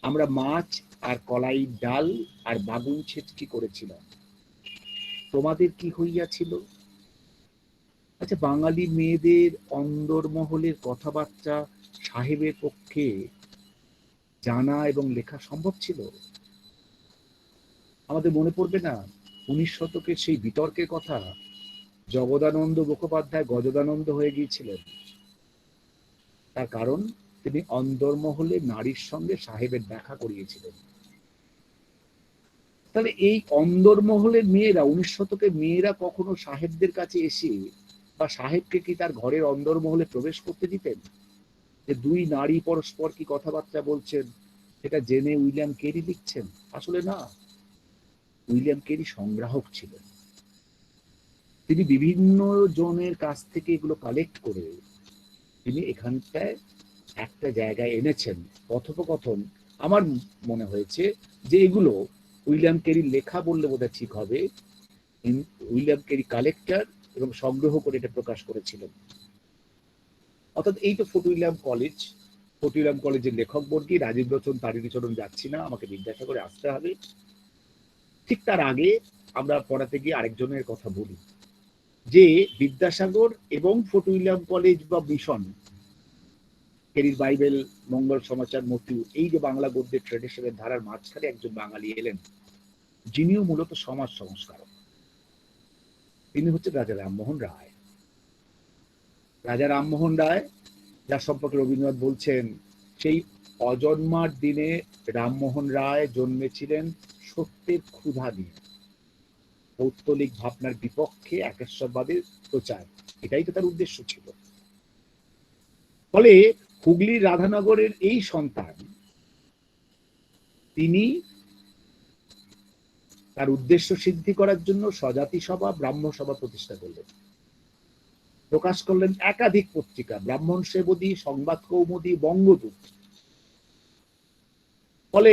আমরা মাছ আর কলাই ডাল আর বাগুন ছেচকি করেছিলাম, তোমাদের কি হইয়াছিল? আচ্ছা, বাঙালি মেয়েদের অন্দরমহলের কথাবার্তা সাহেবের পক্ষে জানা এবং লেখা সম্ভব ছিল? আমাদের মনে পড়বে না 19 শতকের সেই বিতর্কের কথা, জগদানন্দ মুখোপাধ্যায় গজদানন্দ হয়ে গিয়েছিলেন। তার কারণ তিনি অন্দরমহলে নারীর সঙ্গে সাহেবের দেখা করিয়েছিলেন। তাহলে এই অন্দরমহলের মেয়েরা, 19 শতকের মেয়েরা কখনো সাহেবদের কাছে এসে বা সাহেবকে কি তার ঘরের অন্দরমহলে প্রবেশ করতে দিতেন? যে দুই নারী পরস্পর কি কথাবার্তা বলছেন সেটা জেনে উইলিয়াম কেরি লিখছেন? আসলে না, উইলিয়াম কেরি সংগ্রাহক ছিলেন। তিনি বিভিন্ন জনের কাছ থেকে এগুলো কালেক্ট করে তিনি এখানটায় একটা জায়গায় এনেছেন। কথোপকথন আমার মনে হয়েছে যে এগুলো উইলিয়াম কেরির লেখা বললে বোধহয় ঠিক হবে। উইলিয়াম কেরি কালেক্টর এবং সংগ্রহ করে এটা প্রকাশ করেছিলেন। অর্থাৎ এই তো fort William college, fort William কলেজের লেখক বর্গী রাজীব লোচন তারিণীচরণ যাচ্ছি না, আমাকে বিদ্যাসাগরে আসতে হবে। ঠিক তার আগে আমরা পড়াতে গিয়ে আরেকজনের কথা বলি, যে বিদ্যাসাগর এবং ফোর্ট উইলিয়াম কলেজ বা মিশন, কেরির বাইবেল, মঙ্গল সমাচার, মৃত্যু, এই যে বাংলা গদ্যের ট্রেডিশনের ধারার মাঝখানে একজন বাঙালি এলেন, যিনিও মূলত সমাজ সংস্কারক। তিনি হচ্ছেন রাজা রামমোহন রায়। রাজা রামমোহন রায়, যার সম্পর্কে রবীন্দ্রনাথ বলছেন সেই অজন্মার দিনে রামমোহন রায় জন্মেছিলেন সত্যের ক্ষুধা নিয়ে, পৌত্তলিক ভাবনার বিপক্ষে একেশ্বরবাদের প্রচার, এটাই তো তার উদ্দেশ্য ছিল। ফলে হুগলির রাধানগরের এই সন্তান, তিনি তার উদ্দেশ্য সিদ্ধি করার জন্য স্বজাতি সভা, ব্রাহ্ম সভা প্রতিষ্ঠা করলেন, প্রকাশ করলেন একাধিক পত্রিকা, ব্রাহ্মণ সেবদী, সংবাদ কৌমুদী, বঙ্গদূত। ফলে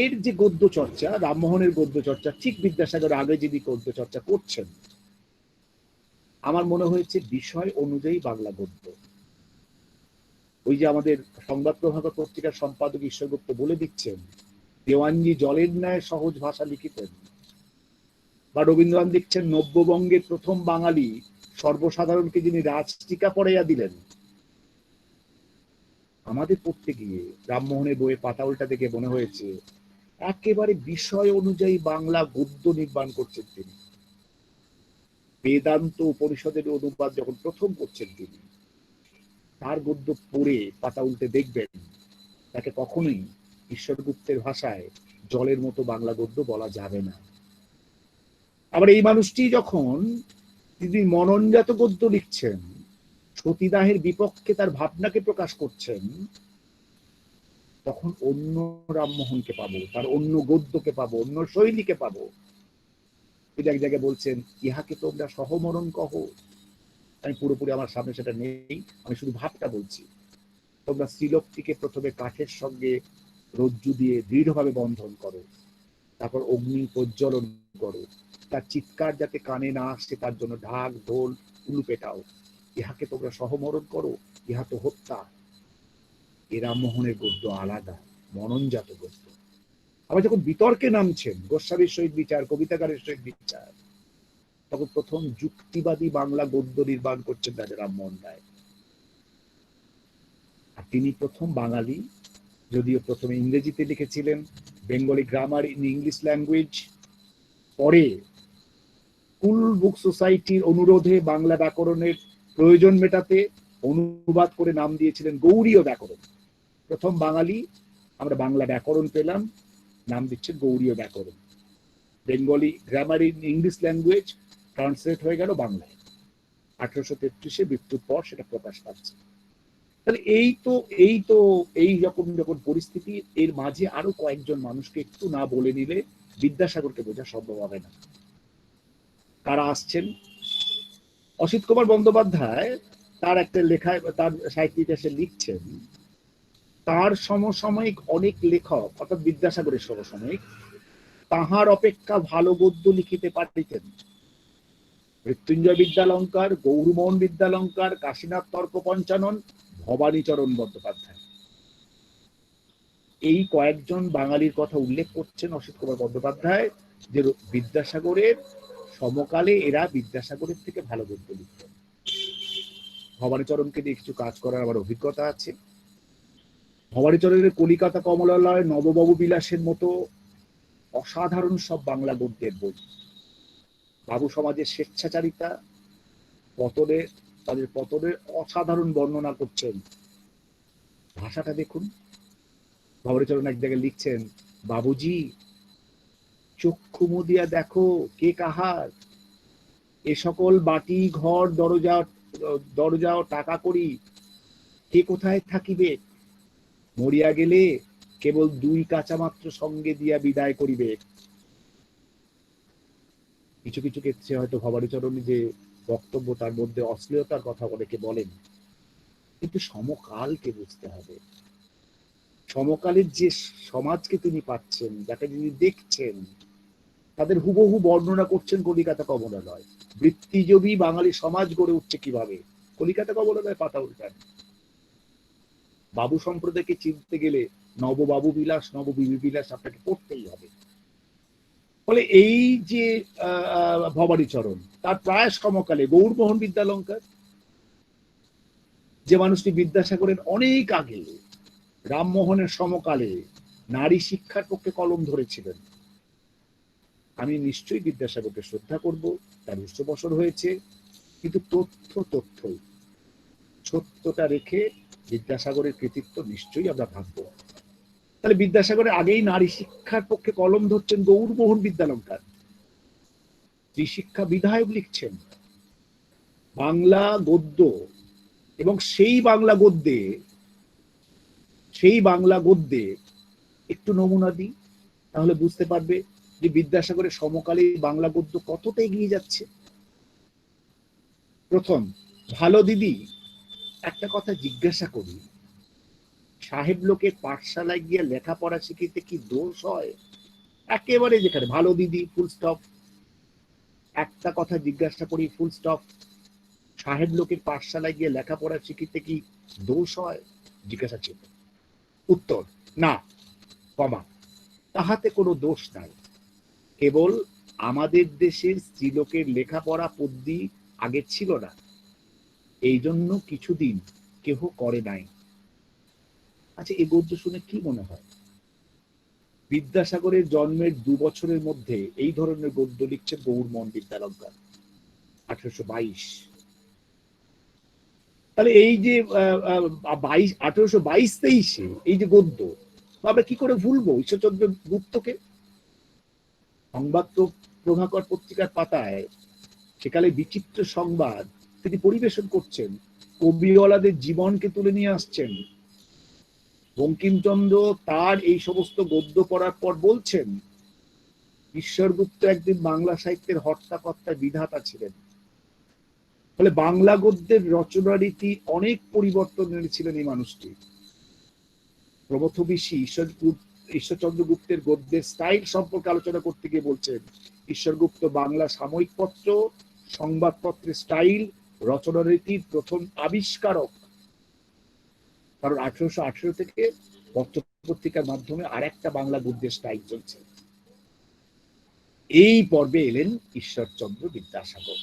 এর যে গদ্য চর্চা, রামমোহনের গদ্য চর্চা, ঠিক বিদ্যাসাগর আগে যিনি গদ্য চর্চা করছেন, আমার মনে হয়েছে বিষয় অনুযায়ী বাংলা গদ্য। ওই যে আমাদের সংবাদ প্রভাকর পত্রিকার সম্পাদক ঈশ্বরগুপ্ত বলে দিচ্ছেন, দেওয়ানজি জলের ন্যায় সহজ ভাষা লিখিতেন, বা রবীন্দ্রনাথ লিখছেন নব্যবঙ্গের প্রথম বাঙালি সর্বসাধারণকে যিনি রাজটিকা পড়াইয়া দিলেন। আমাদের পড়তে গিয়ে রামমোহনের বইয়ের পাতা উল্টা থেকে মনে হয়েছে একেবারে বিষয় অনুযায়ী বাংলা গদ্য নির্মাণ করছেন তিনি। বেদান্ত উপনিষদের অনুবাদ যখন প্রথম করছেন তিনি, তার গদ্য পড়ে পাতা উল্টে দেখবেন তাকে কখনোই ঈশ্বরগুপ্তের ভাষায় জলের মতো বাংলা গদ্য বলা যাবে না। আবার এই মানুষটি যখন তিনি মননজাত গদ্য লিখছেন, সতীদাহের বিপক্ষে তার ভাবনাকে প্রকাশ করছেন, তখন অন্য রামমোহনকে পাবো, তার অন্য গদ্যকে পাবো, অন্য শৈলীকে পাবো। তিনি এক জায়গায় বলছেন, ইহাকে তোমরা সহমরণ কহ। আমি পুরোপুরি আমার সামনে সেটা নেই, আমি শুধু ভাবটা বলছি। তোমরা শ্রীলোকটিকে প্রথমে কাঠের সঙ্গে রজ্জু দিয়ে দৃঢ়ভাবে বন্ধন করো, তারপর অগ্নি প্রজ্বলন করো, তার চিৎকার যাতে কানে না আসে তার জন্য ঢাক ঢোল উলু পেটাও। ইহাকে তোমরা সহমরণ করো, ইহা তো হত্যা। এ রামমোহনের গদ্য আলাদা, মননজাত গদ্য। আবার যখন বিতর্কে নামছেন, গোস্বামীর সহিত বিচার, কবিতাকারের সহিত বিচার, তখন প্রথম যুক্তিবাদী বাংলা গদ্য নির্মাণ করছেন রাজা রামমোহন রায়। আর তিনি প্রথম বাঙালি, যদিও প্রথমে ইংরেজিতে লিখেছিলেন, Bengali grammar in English language. পরে স্কুল বুক সোসাইটির অনুরোধে বাংলা ব্যাকরণের প্রয়োজন মেটাতে অনুবাদ করে নাম দিয়েছিলেন গৌড়ীয় ব্যাকরণ। প্রথম বাঙালি আমরা বাংলা ব্যাকরণ পেলাম, নাম দিচ্ছে গৌড়ীয় ব্যাকরণ। Bengali grammar in English language translate হয়ে গেল বাংলায়। 1833-এ মৃত্যুর পর সেটা প্রকাশ পাচ্ছে। তাহলে এই রকম যখন পরিস্থিতি, এর মাঝে আরো কয়েকজন মানুষকে একটু না বলে নিলে বিদ্যাসাগরকে বোঝা সম্ভব হবে না। কারা আসছেন? অসিত কুমার বন্দ্যোপাধ্যায় তার একটা লেখায়, তার সাহিত্য ইতিহাসে লিখছেন, তার সমসাময়িক অনেক লেখক, অর্থাৎ বিদ্যাসাগরের সমসাময়িক, তাহার অপেক্ষা ভালো গদ্য লিখিতে পারিতেন। মৃত্যুঞ্জয় বিদ্যালঙ্কার, গৌরমোহন বিদ্যালঙ্কার, কাশীনাথ তর্ক পঞ্চানন, ভবানীচরণ বন্দ্যোপাধ্যায়, এই কয়েকজন বাঙালির কথা উল্লেখ করছেন অসিত কুমার বন্দ্যোপাধ্যায়, যে বিদ্যাসাগরের সমকালে এরা বিদ্যাসাগরের থেকে ভালো গদ্য লিখতেন। ভবানীচরণকে দিয়ে কিছু কাজ করার আমার অভিজ্ঞতা আছে। ভবানীচরণের কলিকাতা কমলালয়, নববাবু বিলাসের মতো অসাধারণ সব বাংলা গদ্যের বই। বাবু সমাজের স্বেচ্ছাচারিতা, পতনের, তাদের পতনের অসাধারণ বর্ণনা করছেন। ভাষাটা দেখুন। ভবানীচরণ এক জায়গায় লিখছেন, বাবুজি চক্ষু মুদিয়া দেখো কে কাহার, এ সকল বাটি ঘর দরজা টাকা করি, কে কোথায় থাকিবে, মরিয়া গেলে কেবল দুই কাঁচা মাত্র সঙ্গে দিয়া বিদায় করিবে। কিছু কিছু ক্ষেত্রে হয়তো ভবানীচরণ যে বক্তব্য, তার মধ্যে অশ্লীলতার কথা অনেকে বলেন, কিন্তু সমকালকে বুঝতে হবে। সমকালের যে সমাজকে তিনি পাচ্ছেন, যাকে তিনি দেখছেন, তাদের হুবহু বর্ণনা করছেন কলিকাতা কমলালয়। বৃত্তিজীবী বাঙালি সমাজ গড়ে উঠছে কিভাবে, কলিকাতা কমলালয় পাতা উল্টান। বাবু সম্প্রদায়কে চিনতে গেলে নববাবু বিলাস, নববিবি বিলাস আপনাকে পড়তেই হবে। ফলে এই যে ভবানীচরণ, তার প্রায় সমকালে গৌরমোহন বিদ্যালঙ্কার, যে মানুষটি বিদ্যাসাগরের অনেক আগে, রামমোহনের সমকালে নারী শিক্ষার পক্ষে কলম ধরেছিলেন। আমি নিশ্চয়ই বিদ্যাসাগরকে শ্রদ্ধা করব, তার উচ্চবসর হয়েছে, কিন্তু তথ্যই, সত্যটা রেখে বিদ্যাসাগরের কৃতিত্ব নিশ্চয়ই আমরা ভাবব। তাহলে বিদ্যাসাগরের আগেই নারী শিক্ষার পক্ষে কলম ধরছেন গৌরমোহন বিদ্যালঙ্কার, স্ত্রী শিক্ষা বিধায়ক লিখছেন, বাংলা গদ্য, এবং সেই বাংলা গদ্যে একটু নমুনা দিই, তাহলে বুঝতে পারবে যে বিদ্যাসাগরের সমকালে বাংলা গদ্য কতটা এগিয়ে যাচ্ছে। প্রথম, ভালো দিদি একটা কথা জিজ্ঞাসা করি, সাহেব লোকের পাঠশালায় গিয়ে লেখাপড়া শিখিতে কি দোষ হয়? একেবারে যেখানে ভালো দিদি ফুল স্টপ, একটা কথা জিজ্ঞাসা করি ফুল স্টপ, সাহেব লোকের পাঠশালায় গিয়ে লেখাপড়া শিখিতে কি দোষ হয়? জিজ্ঞাসা ছিল। উত্তর, না, কমা, তাহাতে কোনো দোষ নাই। কেবল আমাদের দেশের স্ত্রীলোকের লেখাপড়া পদ্ধতি আগে ছিল না, এই জন্য কিছুদিন কেহ করে নাই। আচ্ছা, এই গদ্য শুনে কি মনে হয়? বিদ্যাসাগরের জন্মের 2 বছরের মধ্যে এই ধরনের গদ্য লিখছেন গৌরমোহন বিদ্যালঙ্কার। 1822। তাহলে এই যে 1822-23 এই যে গদ্য, আমরা কি করে ভুলবো ঈশ্বরচন্দ্র গুপ্তকে? সংবাদ প্রভাকর পত্রিকার পাতায় সেকালে বিচিত্র সংবাদ তিনি পরিবেশন করছেন, কবিওয়ালাদের জীবনকে তুলে নিয়ে আসছেন। বঙ্কিমচন্দ্র তার এই সমস্ত গদ্য পড়ার পর বলছেন, ঈশ্বরগুপ্ত একদিন বাংলা সাহিত্যের হর্তাকর্তা বিধাতা ছিলেন। ফলে বাংলা গদ্যের রচনা রীতি অনেক পরিবর্তন এনেছিলেন এই মানুষটি। প্রমথবিশি ঈশ্বরচন্দ্র গুপ্তের গদ্যের স্টাইল সম্পর্কে আলোচনা করতে গিয়ে বলছেন, ঈশ্বরগুপ্ত বাংলা সাময়িক পত্র, সংবাদপত্রের স্টাইল, রচনা রীতির প্রথম আবিষ্কারক। কারণ 1818 থেকে পত্র পত্রিকার মাধ্যমে আর একটা বাংলা গদ্যের স্টাইল চলছে। এই পর্বে এলেন ঈশ্বরচন্দ্র বিদ্যাসাগর।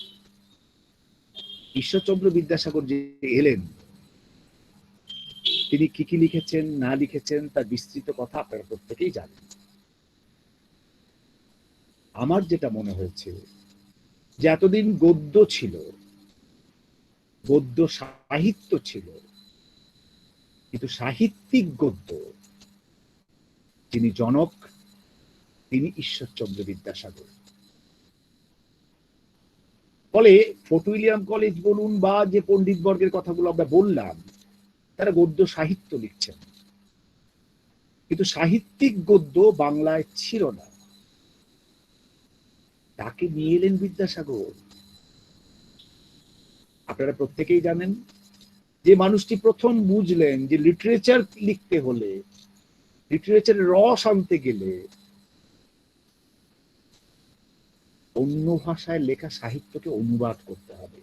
ঈশ্বরচন্দ্র বিদ্যাসাগর যে এলেন, তিনি কি কি লিখেছেন না লিখেছেন তার বিস্তৃত কথা আপনারা প্রত্যেকেই জানেন। আমার যেটা মনে হয়েছে যে এতদিন গদ্য ছিল, গদ্য সাহিত্য ছিল, কিন্তু সাহিত্যিক গদ্য যিনি জনক তিনি ঈশ্বরচন্দ্র বিদ্যাসাগর। ফলে ফোর্ট উইলিয়াম কলেজ বলুন বা যে পণ্ডিত বর্গের কথাগুলো আমরা বললাম, তারা গদ্য সাহিত্য লিখছেন, কিন্তু সাহিত্যিক গদ্য বাংলায় ছিল না। তাকে নিয়ে এলেন বিদ্যাসাগর। আপনারা প্রত্যেকেই জানেন যে মানুষটি প্রথম বুঝলেন যে লিটারেচার লিখতে হলে, লিটারেচারের রস আনতে গেলে অন্য ভাষায় লেখা সাহিত্যকে অনুবাদ করতে হবে,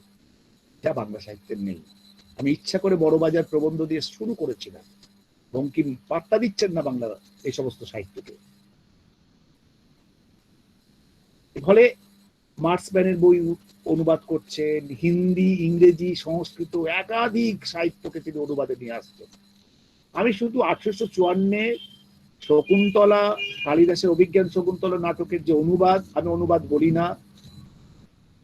যা বাংলা সাহিত্যের নেই। আমি ইচ্ছা করে বড়বাজার প্রবন্ধ দিয়ে শুরু করেছিলাম, বঙ্কিম পাত্তা দিচ্ছেন না বাংলা এই সমস্ত সাহিত্যকে। ফলে মার্কসম্যানের বই অনুবাদ করছেন, হিন্দি, ইংরেজি, সংস্কৃত একাধিক সাহিত্যকে তিনি অনুবাদে নিয়ে আসছেন। আমি শুধু 1854 শকুন্তলা, কালিদাসের অভিজ্ঞান শকুন্তলা নাটকের যে অনুবাদ, আমি অনুবাদ বলি না,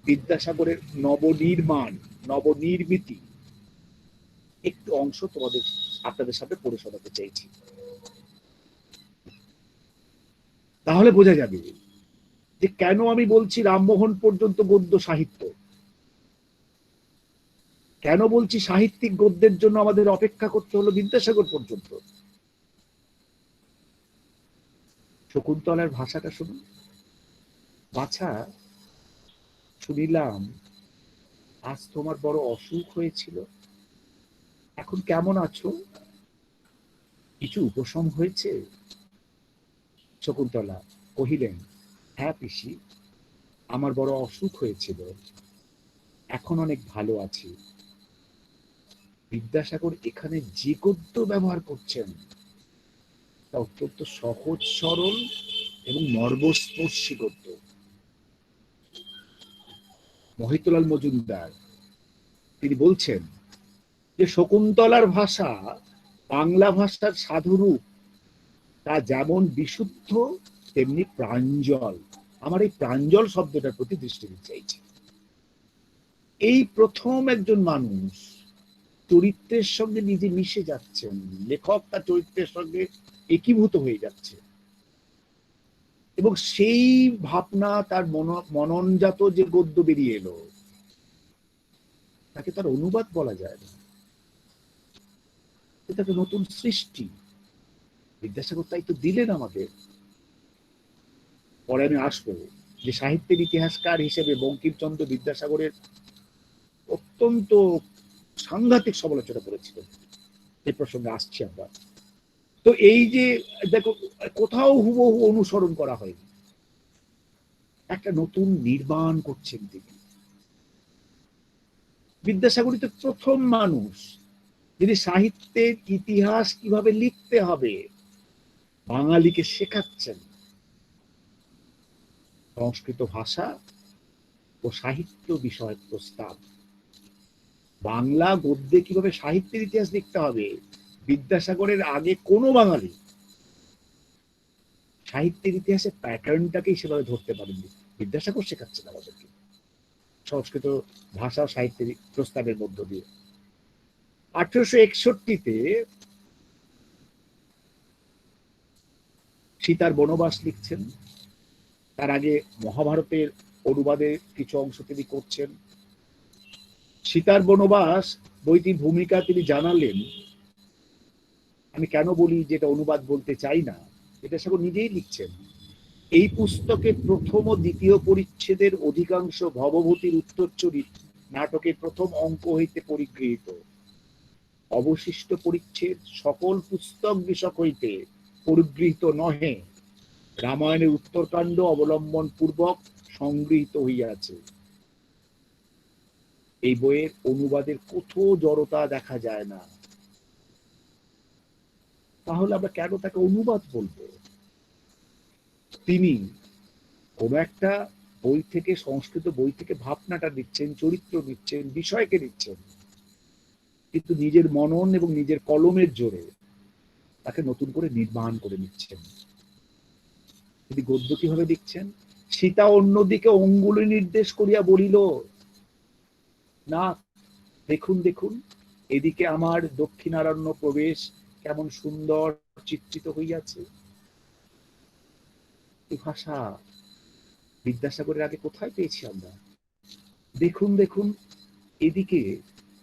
বিদ্যাসাগরের নবনির্মাণ, নবনির্মিতি একটু অংশ আপনাদের সাথে পড়ে শোনাতে চাইছি। তাহলে বোঝা যাবে যে কেন আমি বলছি রামমোহন পর্যন্ত গদ্য সাহিত্য, কেন বলছি সাহিত্যিক গদ্যের জন্য আমাদের অপেক্ষা করতে হলো বিদ্যাসাগর পর্যন্ত। শকুন্তলার ভাষাটা শুনুন। বাছা, শুনিলাম আজ তোমার বড় অসুখ হয়েছিল, এখন কেমন আছো? কিছু উপশম হয়েছে? শকুন্তলা কহিলেন, হ্যাঁ পিসি, আমার বড় অসুখ হয়েছিল, এখন অনেক ভালো আছি। বিদ্যাসাগর এখানে যে গদ্য ব্যবহার করছেন তা অত্যন্ত সহজ সরল এবং মর্মস্পর্শী গদ্য। মহিতলাল মজুমদার তিনি বলছেন যে শকুন্তলার ভাষা বাংলা ভাষার সাধুরূপ, তা যেমন বিশুদ্ধ তেমনি প্রাঞ্জল। আমার এই প্রাঞ্জল শব্দটার প্রতি দৃষ্টি দিতে চাইছি। এই প্রথম একজন মানুষ চরিত্রের সঙ্গে নিজে মিশে যাচ্ছেন, লেখক তার চরিত্রের সঙ্গে একীভূত হয়ে যাচ্ছে, এবং সেই ভাবনা তার মননজাত যে গদ্য বেরিয়ে এলো, তাকে তার অনুবাদ বলা যায় না, এটা একটা নতুন সৃষ্টি। বিদ্যাসাগর তাই তো দিলেন আমাদের। পরে আমি আসবো যে সাহিত্যের ইতিহাসকার হিসেবে বঙ্কিমচন্দ্র বিদ্যাসাগরের অত্যন্ত সাংঘাতিক সমালোচনা করেছিলেন, এই প্রসঙ্গে আসছি আমরা। তো এই যে দেখো, কোথাও হুবহু অনুসরণ করা হয়নি, একটা নতুন নির্মাণ করছেন তিনি। বিদ্যাসাগরই তো প্রথম মানুষ যিনি সাহিত্যের ইতিহাস কিভাবে লিখতে হবে বাঙালিকে শেখাচ্ছেন। সংস্কৃত ভাষা ও সাহিত্য বিষয়ক প্রস্তাব, বাংলা গদ্যে কিভাবে সাহিত্যের ইতিহাস লিখতে হবে, বিদ্যাসাগরের আগে কোনো বাঙালি সাহিত্যের ইতিহাসের প্যাটার্নটাকেই সেভাবে ধরতে পারেননি। বিদ্যাসাগর শেখাচ্ছেন আমাদেরকে। সংস্কৃত ভাষা সাহিত্যের প্রস্তাবের মধ্য দিয়ে। 1861-তে সীতার বনবাস লিখছেন। তার আগে মহাভারতের অনুবাদে কিছু অংশ তিনি করছেন। সীতার বনবাস বইটির ভূমিকা তিনি জানালেন। আমি কেন বলি যেটা অনুবাদ বলতে চাই না, এটা সব নিজেই লিখছেন। এই পুস্তকের প্রথম ও দ্বিতীয় পরিচ্ছেদের অধিকাংশ ভবভূতির উত্তরচরিত নাটকের প্রথম অঙ্ক হইতে পরিগৃহীত। অবশিষ্ট পরিচ্ছেদ সকল পুস্তক বিষয় হইতে পরিগৃহীত নহে, রামায়ণের উত্তরকাণ্ড অবলম্বন পূর্বক সংগৃহীত হইয়াছে। এই বইয়ের অনুবাদের কোথাও জড়তা দেখা যায় না। তাহলে আমরা কেন তাকে অনুবাদ বলবো? তিনি কোন একটা বই থেকে, সংস্কৃত বই থেকে ভাবনাটা দিচ্ছেন, চরিত্র দিচ্ছেন, বিষয়কে দিচ্ছেন, কিন্তু নিজের মনন এবং নিজের কলমের জোরে তাকে নতুন করে নির্মাণ করে নিচ্ছেন। তিনি গদ্য কিভাবে লিখছেন? সীতা অন্যদিকে অঙ্গুলি নির্দেশ করিয়া বলিল, না দেখুন দেখুন, এদিকে আমার দক্ষিণারণ্য প্রবেশ কেমন সুন্দর চিত্রিত হইয়াছে। এই ভাষা বিদ্যাসাগরের আগে কোথায় পেয়েছি আমরা? দেখুন দেখুন, এদিকে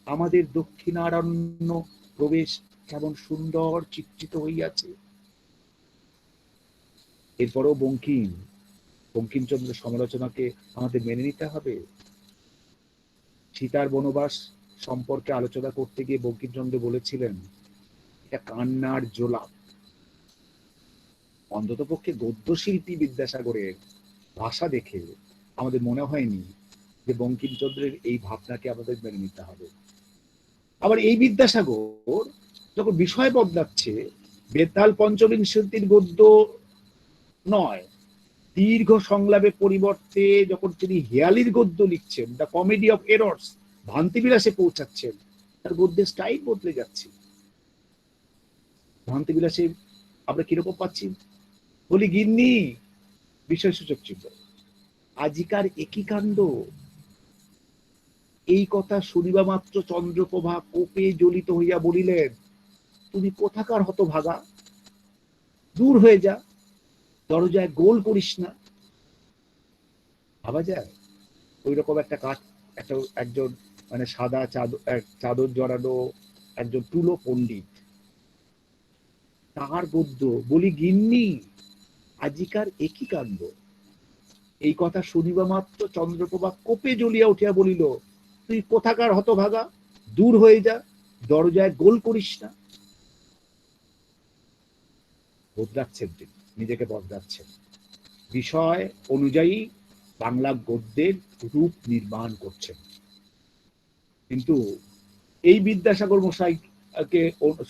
আমাদের দক্ষিণারণ্য প্রবেশ কেমন সুন্দর চিত্রিত হইয়াছে। এরপরও বঙ্কিমচন্দ্রের সমালোচনাকে আমাদের মেনে নিতে হবে। সীতার বনবাস সম্পর্কে আলোচনা করতে গিয়ে বঙ্কিমচন্দ্র বলেছিলেন, এটা কান্নার জোলাপ। অন্ততপক্ষে গদ্যশিল্পী বিদ্যাসাগরের ভাষা দেখে আমাদের মনে হয়নি যে বঙ্কিমচন্দ্রের এই ভাবনাকে আমাদের মেনে নিতে হবে। আবার এই বিদ্যাসাগর যখন বিষয় বদলাচ্ছে, বেতাল পঞ্চবিংশতির গদ্য নয়, দীর্ঘ সংলাপের পরিবর্তে যখন তিনি হেয়ালির গদ্য লিখছেন, দ্য কমেডি অফ এরর্স, ভ্রান্তিবিলাসে পৌঁছাচ্ছেন, তার গদ্যের স্টাইল বদলে যাচ্ছে। ভ্রান্তিবিলাসে আমরা কিরকম পাচ্ছি? বলি গিন্নি, বিষয়সূচক চিহ্ন, আজিকার একই কাণ্ড। এই কথা শুনিবা মাত্র চন্দ্রপ্রভা কোপে জ্বলিত হইয়া বলিলেন, তুমি কোথাকার হতভাগা, দূর হয়ে যা, দরজায় গোল করিস না। ভাবা যায় ওই রকম একজন মানে সাদা চাদর জড়ানো একজন তুলো পণ্ডিত, তাহার গদ্য, বলি গিন্নি আজিকার একই কাণ্ড। এই কথা শুনিবা মাত্র চন্দ্রপ্রভা কোপে জ্বলিয়া উঠিয়া বলিল, তুই কোথাকার হতভাগা, দূর হয়ে যা, দরজায় গোল করিস না। বদলাচ্ছেন তিনি, নিজেকে বদলাচ্ছেন, বিষয় অনুযায়ী বাংলা গদ্যের রূপ নির্মাণ করছেন। কিন্তু এই বিদ্যাসাগর মশাইকে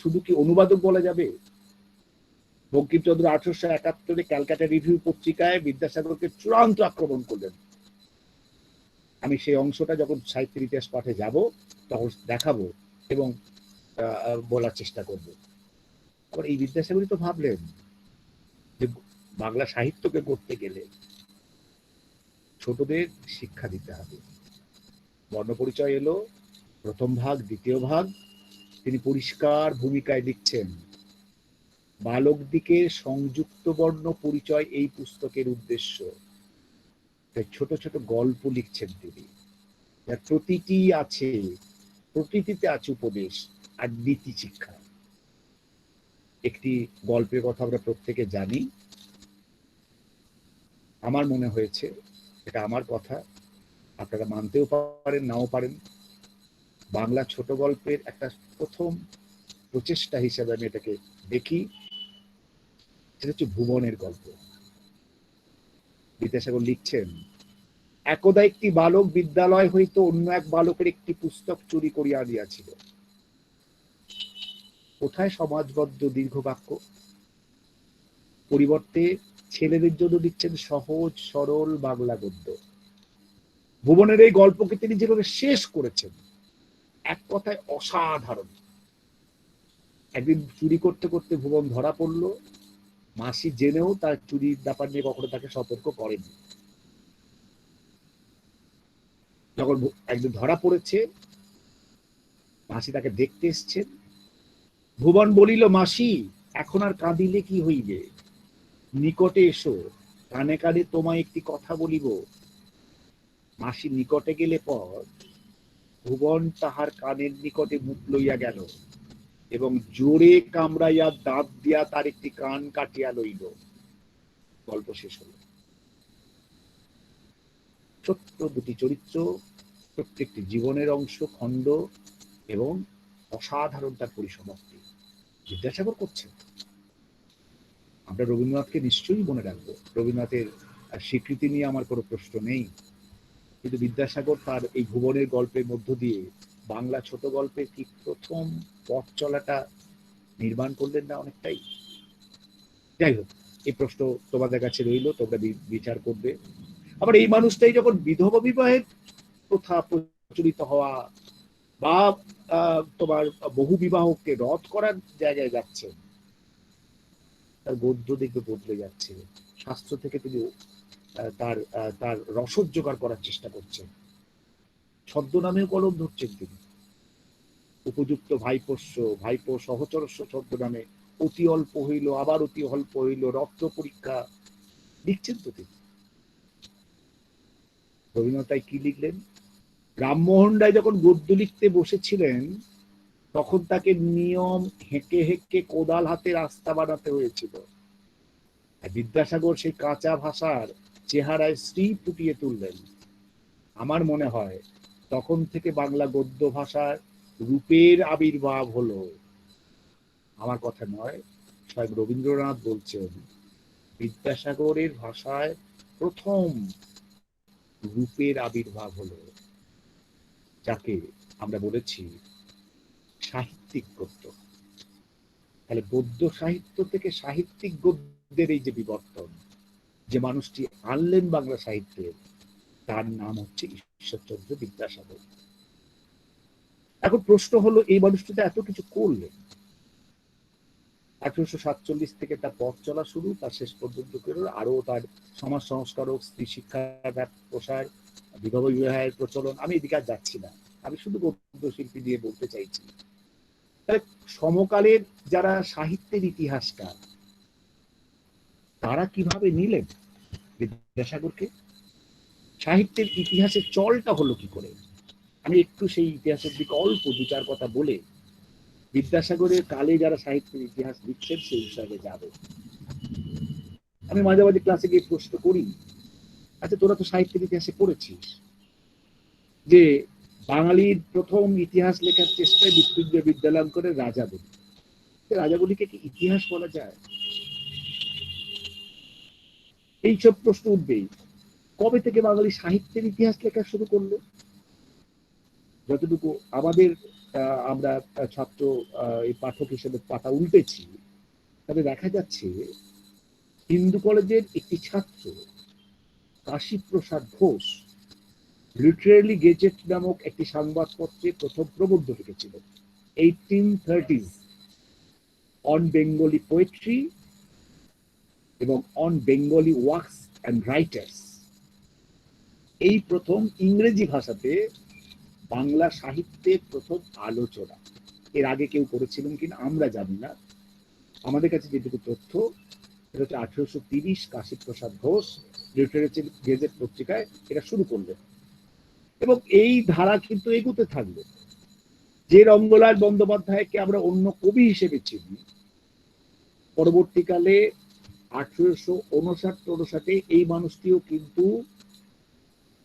শুধু কি অনুবাদক বলা যাবে? বঙ্কিমচন্দ্র 1871 ক্যালকাটা রিভিউ পত্রিকায় বিদ্যাসাগরকে চূড়ান্ত আক্রমণ করলেন। আমি সেই অংশটা যখন সাহিত্যের ইতিহাস পাঠে যাব তখন দেখাবো এবং বলার চেষ্টা করব। আবার এই বিদ্যাসাগরই তো ভাবলেন যে বাংলা সাহিত্যকে করতে গেলে ছোটদের শিক্ষা দিতে হবে। বর্ণপরিচয় এলো, প্রথম ভাগ, দ্বিতীয় ভাগ তিনি পরিষ্কার ভূমিকায় লিখছেন, বালক দিকে সংযুক্ত বর্ণ পরিচয় এই পুস্তকের উদ্দেশ্য। তাই ছোট ছোট গল্প লিখছেন তিনি, যার প্রতিটিতে আছে উপদেশ আর নীতি শিক্ষা। একটি গল্পের কথা আমরা প্রত্যেকে জানি। আমার মনে হয়েছে, এটা আমার কথা, আপনারা মানতেও পারেন নাও পারেন, বাংলা ছোট গল্পের একটা প্রথম প্রচেষ্টা হিসেবে আমি এটাকে দেখি। সেটা হচ্ছে ভুবনের গল্প। বিদ্যাসাগর লিখছেন, একদা একটি বালক বিদ্যালয় হইতে অন্য এক বালকের একটি পুস্তক চুরি করিয়া আনিয়াছিল। কোথায় সমাজবদ্ধ দীর্ঘ বাক্য? পরিবর্তে ছেলেদের জন্য দিচ্ছেন সহজ সরল বাংলা গদ্য। ভুবনের এই গল্পকে তিনি যেভাবে শেষ করেছেন, এক কথায় অসাধারণ। একদিন চুরি করতে করতে ভুবন ধরা পড়লো। মাসি জেনেও তার চুরির ব্যাপার নিয়ে কখনো তাকে সতর্ক করেনি। যখন একদিন ধরা পড়েছে, মাসি তাকে দেখতে এসছেন। ভুবন বলিল, মাসি এখন আর কাঁদিলে কি হইবে, নিকটে এসো, কানে কানে তোমায় একটি কথা বলিব। মাসি নিকটে গেলে পর ভুবন তাহার কানের নিকটে মুখ লইয়া গেল এবং জোরে কামড়াইয়া দাঁত দিয়া তার একটি কান কাটিয়া লইল। গল্প শেষ হল। ছোট্ট দুটি চরিত্র, প্রত্যেকটি জীবনের অংশ, খণ্ড এবং অসাধারণ তার পরিসমাপ্তি বিদ্যাসাগর করছেন। আমরা রবীন্দ্রনাথকে নিশ্চয়ই মনে রাখবো, রবীন্দ্রনাথের স্বীকৃতি নিয়ে আমার কোনো প্রশ্ন নেই, কিন্তু বিদ্যাসাগর তার এই ভুবনের গল্পের মধ্য দিয়ে বাংলা ছোট গল্পের কি প্রথম পথ চলাটা নির্মাণ করলেন না অনেকটাই? যাই হোক, এই প্রশ্ন তোমাদের কাছে রইল, তোমরা বিচার করবে। আবার এই মানুষটাই যখন বিধবা বিবাহের প্রথা প্রচলিত হওয়া বা তোমার বহু বিবাহকে রদ করার জায়গায় যাচ্ছেন, তার গদ্য দেখবে বদলে যাচ্ছে। শাস্ত্র থেকে তিনি তার রসদ জোগাড় করার চেষ্টা করছেন। ছদ্মনামেও কলম ধরছেন তিনি। উপযুক্ত ভাইপো সহচরস্য ছদ্মনামে অতি অল্প হইল, আবার অতি অল্প হইল, রক্ত পরীক্ষা লিখছেন তো তিনি। রবীন্দ্রনাথ কি লিখলেন? রামমোহন রায় যখন গদ্য লিখতে বসেছিলেন, তখন তাকে নিয়ম হেঁকে হেঁকে কোদাল হাতে রাস্তা বানাতে হয়েছিল। বিদ্যাসাগর সেই কাঁচা ভাষার চেহারায় শ্রী ফুটিয়ে তুললেন। আমার মনে হয় তখন থেকে বাংলা গদ্য ভাষার রূপের আবির্ভাব হলো। আমার কথা নয়, স্বয়ং রবীন্দ্রনাথ বলছেন বিদ্যাসাগরের ভাষায় প্রথম রূপের আবির্ভাব হলো, যাকে আমরা বলেছি সাহিত্যিক গদ্য। তাহলে গদ্য সাহিত্য থেকে সাহিত্যিক গদ্যের এই যে বিবর্তন, যে মানুষটি আনলেন বাংলা সাহিত্যের, তার নাম হচ্ছে ঈশ্বরচন্দ্র বিদ্যাসাগর। এখন প্রশ্ন হলো, এই মানুষটি তো এত কিছু করলেন, 1847 থেকে তার পথ চলা শুরু, তার শেষ পর্যন্ত করে আরো তার সমাজ সংস্কারক, স্ত্রী শিক্ষার প্রসার, বিধবা বিবাহের প্রচলন। আমি এদিকে আর যাচ্ছি না, আমি শুধু গদ্য শিল্পী দিয়ে বলতে চাইছি। সমকালের যারা সাহিত্যের ইতিহাসকার, তারা কিভাবে নিলেন বিদ্যাসাগরকে? সাহিত্যের ইতিহাসের চলটা হলো কি করে? আমি একটু সেই ইতিহাসের দিকে অল্প দু চার কথা বলে বিদ্যাসাগরের কালে যারা সাহিত্যের ইতিহাস লিখছেন সেই হিসাবে যাবে। আমি মাঝে মাঝে ক্লাসে গিয়ে প্রশ্ন করি, আচ্ছা তোরা তো সাহিত্যের ইতিহাসে পড়েছিস যে বাঙালির প্রথম ইতিহাস লেখার চেষ্টায় মৃত্যুঞ্জয় বিদ্যালয় করে রাজাবলি। রাজাবলিকে কি ইতিহাস বলা যায়? এইসব প্রশ্ন উঠবেই। কবে থেকে বাঙালি সাহিত্যের ইতিহাস লেখা শুরু করলো? যতটুকু আমাদের আমরা ছাত্র এই পাঠক হিসেবে পাতা উল্টেছি, তবে দেখা যাচ্ছে হিন্দু কলেজের একটি ছাত্র কাশীপ্রসাদ ঘোষ লিটারেলি গেজেট নামক একটি সংবাদপত্রে প্রথম প্রবন্ধ লিখেছিল 1830s অন বেঙ্গলি পোয়েট্রি এবং on Bengali works and writers. এই প্রথম ইংরেজি ভাষাতে বাংলা সাহিত্যের প্রথম আলোচনা। এর আগে কেউ করেছিলেন কিনা আমরা জানি না, আমাদের কাছে যেটুকু তথ্য সেটা হচ্ছে 1830 কাশীপ্রসাদ ঘোষ লিটারেচার গেজেট পত্রিকায় এটা শুরু করলেন, এবং এই ধারা কিন্তু এগোতে থাকবে। যে রঙ্গলাল বন্দ্যোপাধ্যায়কে আমরা অন্য কবি হিসেবে চিনি, পরবর্তীকালে 1859 এই মানুষটিও কিন্তু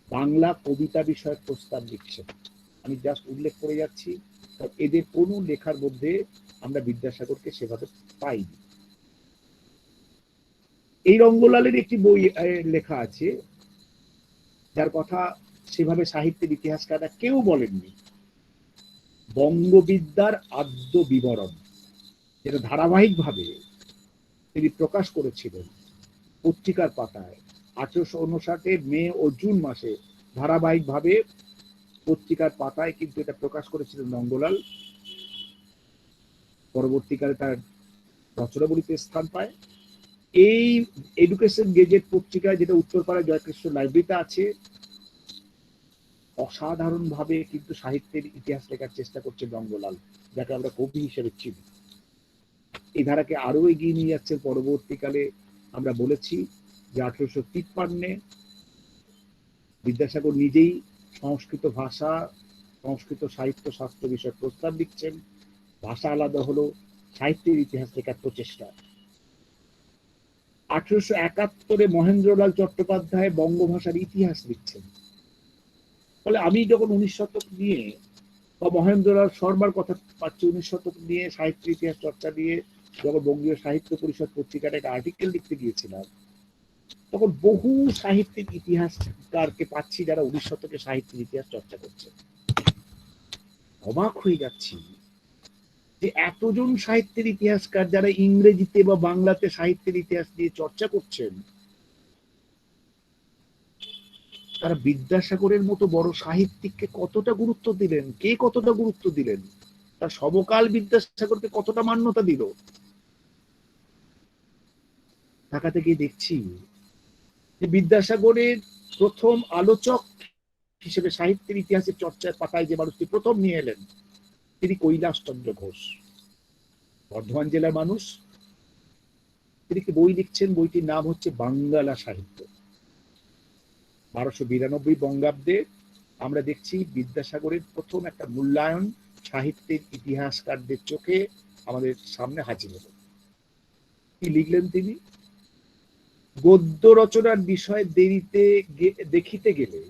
বাংলা কবিতা বিষয়ক প্রস্তাব লিখছেন। আমি জাস্ট উল্লেখ করে যাচ্ছি, এদের কোনো লেখার মধ্যে আমরা বিদ্যাসাগরকে সেভাবে পাইনি। এই রঙ্গলালের একটি বই লেখা আছে, যার কথা সেভাবে সাহিত্যের ইতিহাসকাররা কেউ বলেননি, বঙ্গবিদ্যার আদ্য বিবরণ, যেটা ধারাবাহিকভাবে তিনি প্রকাশ করেছিলেন পত্রিকার পাতায় 1859 মে ও জুন মাসে ধারাবাহিকভাবে পত্রিকার পাতায় কিন্তু এটা প্রকাশ করেছিলেন রঙ্গলাল। পরবর্তীকালে তার রচনাবলীতে স্থান পায়। এই এডুকেশন গেজেট পত্রিকায়, যেটা উত্তরপাড়া জয়কৃষ্ণ লাইব্রেরিতে আছে, অসাধারণ ভাবে কিন্তু সাহিত্যের ইতিহাস লেখার চেষ্টা করছে বঙ্গলাল, যাকে আমরা কবি হিসেবে চিনি। এই ধারাকে আরো এগিয়ে নিয়ে যাচ্ছে পরবর্তীকালে। আমরা বলেছি যে 1853 বিদ্যাসাগর নিজেই সংস্কৃত ভাষা, সংস্কৃত সাহিত্য শাস্ত্র বিষয়ে প্রস্তাব লিখছেন। ভাষা আলাদা হলো, সাহিত্যের ইতিহাস লেখার প্রচেষ্টা। 1871 মহেন্দ্রলাল চট্টোপাধ্যায় বঙ্গভাষার ইতিহাস লিখছেন। ফলে আমি যখন 19 শতক নিয়ে বা মহেন্দ্রলাল শর্মার কথা পাচ্ছি 19 শতক নিয়ে সাহিত্যের ইতিহাস চর্চা নিয়ে যখন বঙ্গীয় সাহিত্য পরিষদ পত্রিকাটা একটা আর্টিকেল লিখতে গিয়েছিলাম, তখন বহু সাহিত্যের ইতিহাসকারকে পাচ্ছি যারা 19 শতকে সাহিত্যের ইতিহাস চর্চা করছে। অবাক হয়ে যাচ্ছি যে এতজন সাহিত্যের ইতিহাসকার যারা ইংরেজিতে বা বাংলাতে সাহিত্যের ইতিহাস নিয়ে চর্চা করছেন, তারা বিদ্যাসাগরের মতো বড় সাহিত্যিককে কতটা গুরুত্ব দিলেন, কে কতটা গুরুত্ব দিলেন, তার সমকাল বিদ্যাসাগরকে কতটা মান্যতা দিল। ঢাকা থেকে দেখছি যে বিদ্যাসাগরের প্রথম আলোচক হিসেবে সাহিত্যের ইতিহাসের চর্চার পাতায় যে মানুষটি প্রথম নিয়ে এলেন, তিনি কৈলাসচন্দ্র ঘোষ, বর্ধমান জেলার মানুষ। তিনি একটি বই লিখছেন, বইটির নাম হচ্ছে বাঙ্গালা সাহিত্য। 1292 বঙ্গাব্দে আমরা দেখছি বিদ্যাসাগরের প্রথম একটা মূল্যায়ন সাহিত্যের ইতিহাসকারদের চোখে আমাদের সামনে হাজির হল। কি লিখলেন তিনি? গদ্য রচনার বিষয় দেখিতে গেলে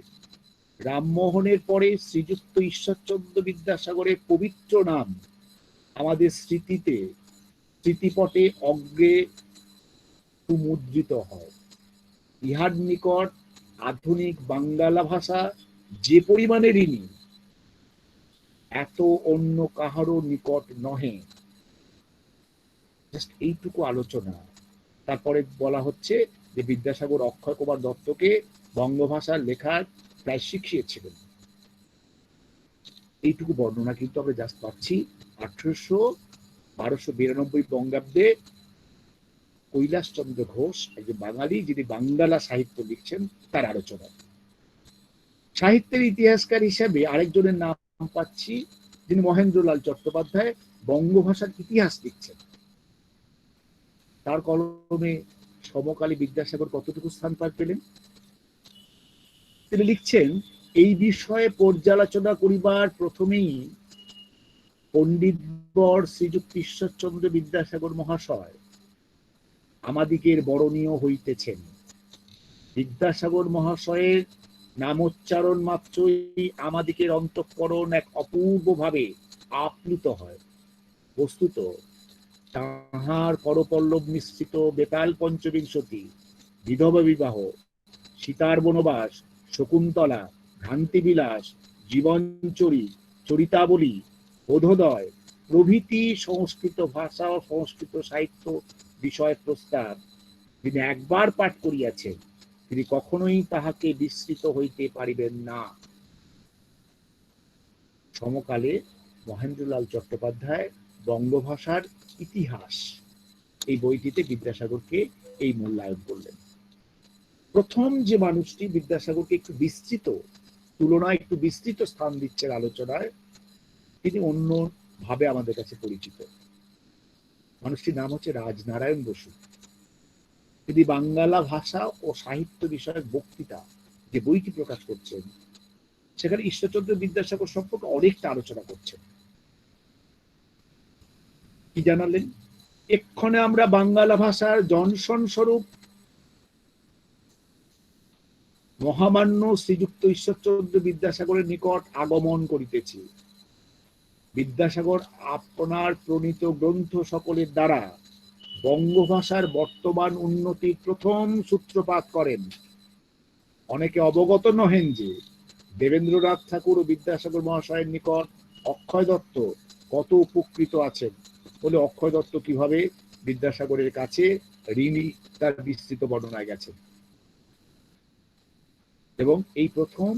রামমোহনের পরে শ্রীযুক্ত ঈশ্বরচন্দ্র বিদ্যাসাগরের পবিত্র নাম আমাদের স্মৃতিপটে অগ্রে সুমুদ্রিত হয়। ইহার নিকট আধুনিক বাঙ্গালা ভাষা যে পরিমাণে ঋণী, এত অন্য কাহারও নিকট নহে। জাস্ট এইটুকু আলোচনা। তারপরে বলা হচ্ছে যে বিদ্যাসাগর অক্ষয় কুমার দত্তকে বঙ্গভাষার লেখার প্রায় শিখিয়েছিলেন। এইটুকু বর্ণনা কিন্তু আমরা জাস্ট পাচ্ছি 1292 বঙ্গাব্দে কৈলাসচন্দ্র ঘোষ, একজন বাঙালি যিনি বাঙ্গালা সাহিত্য লিখছেন, তার আলোচনা। সাহিত্যের ইতিহাসকার হিসাবে আরেকজনের নাম পাচ্ছি, যিনি মহেন্দ্রলাল চট্টোপাধ্যায় বঙ্গভাষার ইতিহাস লিখছেন। তার কলমে সমকালী বিদ্যাসাগর কতটুকু স্থান পেলেন? তিনি লিখছেন, এই বিষয়ে পর্যালোচনা করিবার প্রথমেই পণ্ডিতবর শ্রীযুক্ত ঈশ্বরচন্দ্র বিদ্যাসাগর মহাশয় আমাদিগের বরণীয় হইতেছেন। বিদ্যাসাগর মহাশয়ের নামোচ্চারণ মাত্রই আমাদিগের অন্তঃকরণ এক অপূর্ব ভাবে আপ্লুত হয়। বস্তুত তাহার করপল্লব মিশ্রিত বেতাল পঞ্চবিংশতি, বিধবা বিবাহ, সীতার বনবাস, শকুন্তলা, ভ্রান্তিবিলাস, জীবনচরী, চরিতাবলী, বোধোদয় প্রভৃতি সংস্কৃত ভাষা ও সংস্কৃত সাহিত্য বিষয় প্রস্তাব তিনি একবার পাঠ করিয়াছেন, তিনি কখনোই তাহাকে বিস্মৃত হইতে পারিবেন না। সমকালে মহেন্দ্রলাল চট্টোপাধ্যায় বঙ্গভাষার ইতিহাস এই বইটিতে বিদ্যাসাগরকে এই মূল্যায়ন করলেন। প্রথম যে মানুষটি বিদ্যাসাগরকে একটু বিস্তৃত স্থান দিচ্ছেন আলোচনায়, তিনি অন্য ভাবে আমাদের কাছে পরিচিত। মানুষটির নাম হচ্ছে রাজনারায়ণ বসু। তিনি বাঙ্গালা ভাষা ও সাহিত্য বিষয়ক বক্তৃতা যে বইটি প্রকাশ করছেন, সেখানে ঈশ্বরচন্দ্র বিদ্যাসাগর সম্পর্কে অনেকটা আলোচনা করছেন। কি জানালেন? এক্ষণে আমরা বাঙ্গালা ভাষার জনসন স্বরূপ মহামান্য শ্রীযুক্ত ঈশ্বরচন্দ্র বিদ্যাসাগরের নিকট আগমন করিতেছি। বিদ্যাসাগর আপনার প্রণীত গ্রন্থ সকলের দ্বারা বঙ্গভাষার বর্তমান উন্নতির প্রথম সূত্রপাত করেন। অনেকে অবগত নহেন যে দেবেন্দ্রনাথ ঠাকুর ও বিদ্যাসাগর মহাশয়ের নিকট অক্ষয় দত্ত কত উপকৃত আছেন বলে অক্ষয় দত্ত কিভাবে বিদ্যাসাগরের কাছে ঋণী তার বিস্তৃত বর্ণনায় গেছেন। এবং এই প্রথম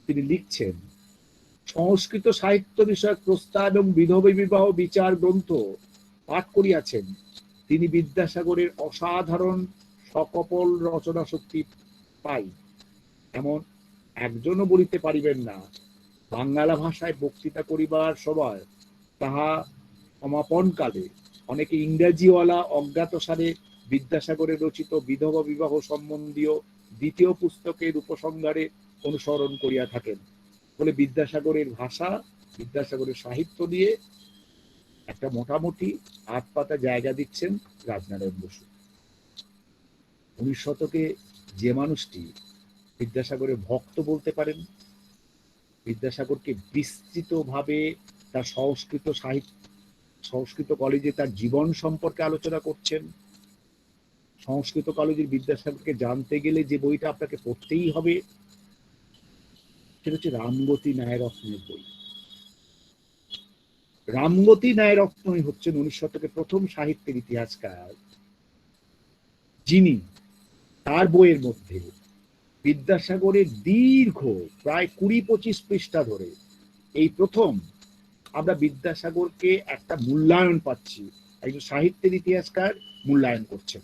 তিনি লিখছেন, সংস্কৃত সাহিত্য বিষয়ক প্রস্তাব এবং বিধবা বিবাহ বিচার গ্রন্থ পাঠ করিয়াছেন। তিনি বিদ্যাসাগরের অসাধারণ সকপল রচনা শক্তি পাই একজনও বলিতে পারিবেন না বাংলা ভাষায় বক্তৃতা করিবার সময় তাহা সমাপনকালে অনেকে ইংরেজিওয়ালা অজ্ঞাতসারে বিদ্যাসাগরের রচিত বিধবা বিবাহ সম্বন্ধীয় দ্বিতীয় পুস্তকের উপসংহারে অনুসরণ করিয়া থাকেন বলে বিদ্যাসাগরের ভাষা, বিদ্যাসাগরের সাহিত্য নিয়ে একটা মোটামুটি হাত পাতা জায়গা দিচ্ছেন রাজনারায়ণ বসু। 19 শতকে যে মানুষটি বিদ্যাসাগরের ভক্ত বলতে পারেন, বিদ্যাসাগরকে বিস্তৃতভাবে তার সংস্কৃত কলেজে তার জীবন সম্পর্কে আলোচনা করছেন, সংস্কৃত কলেজের বিদ্যাসাগরকে জানতে গেলে যে বইটা আপনাকে পড়তেই হবে সেটা হচ্ছে রামগতি ন্যায়রত্নের বই। রামগতি ন্যায়রত্নই হচ্ছেন 19 শতকের প্রথম সাহিত্যের ইতিহাসকার, যিনি তার বইয়ের মধ্যে বিদ্যাসাগরের দীর্ঘ প্রায় 20-25 পৃষ্ঠা ধরে এই প্রথম আমরা বিদ্যাসাগরকে একটা মূল্যায়ন পাচ্ছি, একজন সাহিত্যের ইতিহাসকার মূল্যায়ন করছেন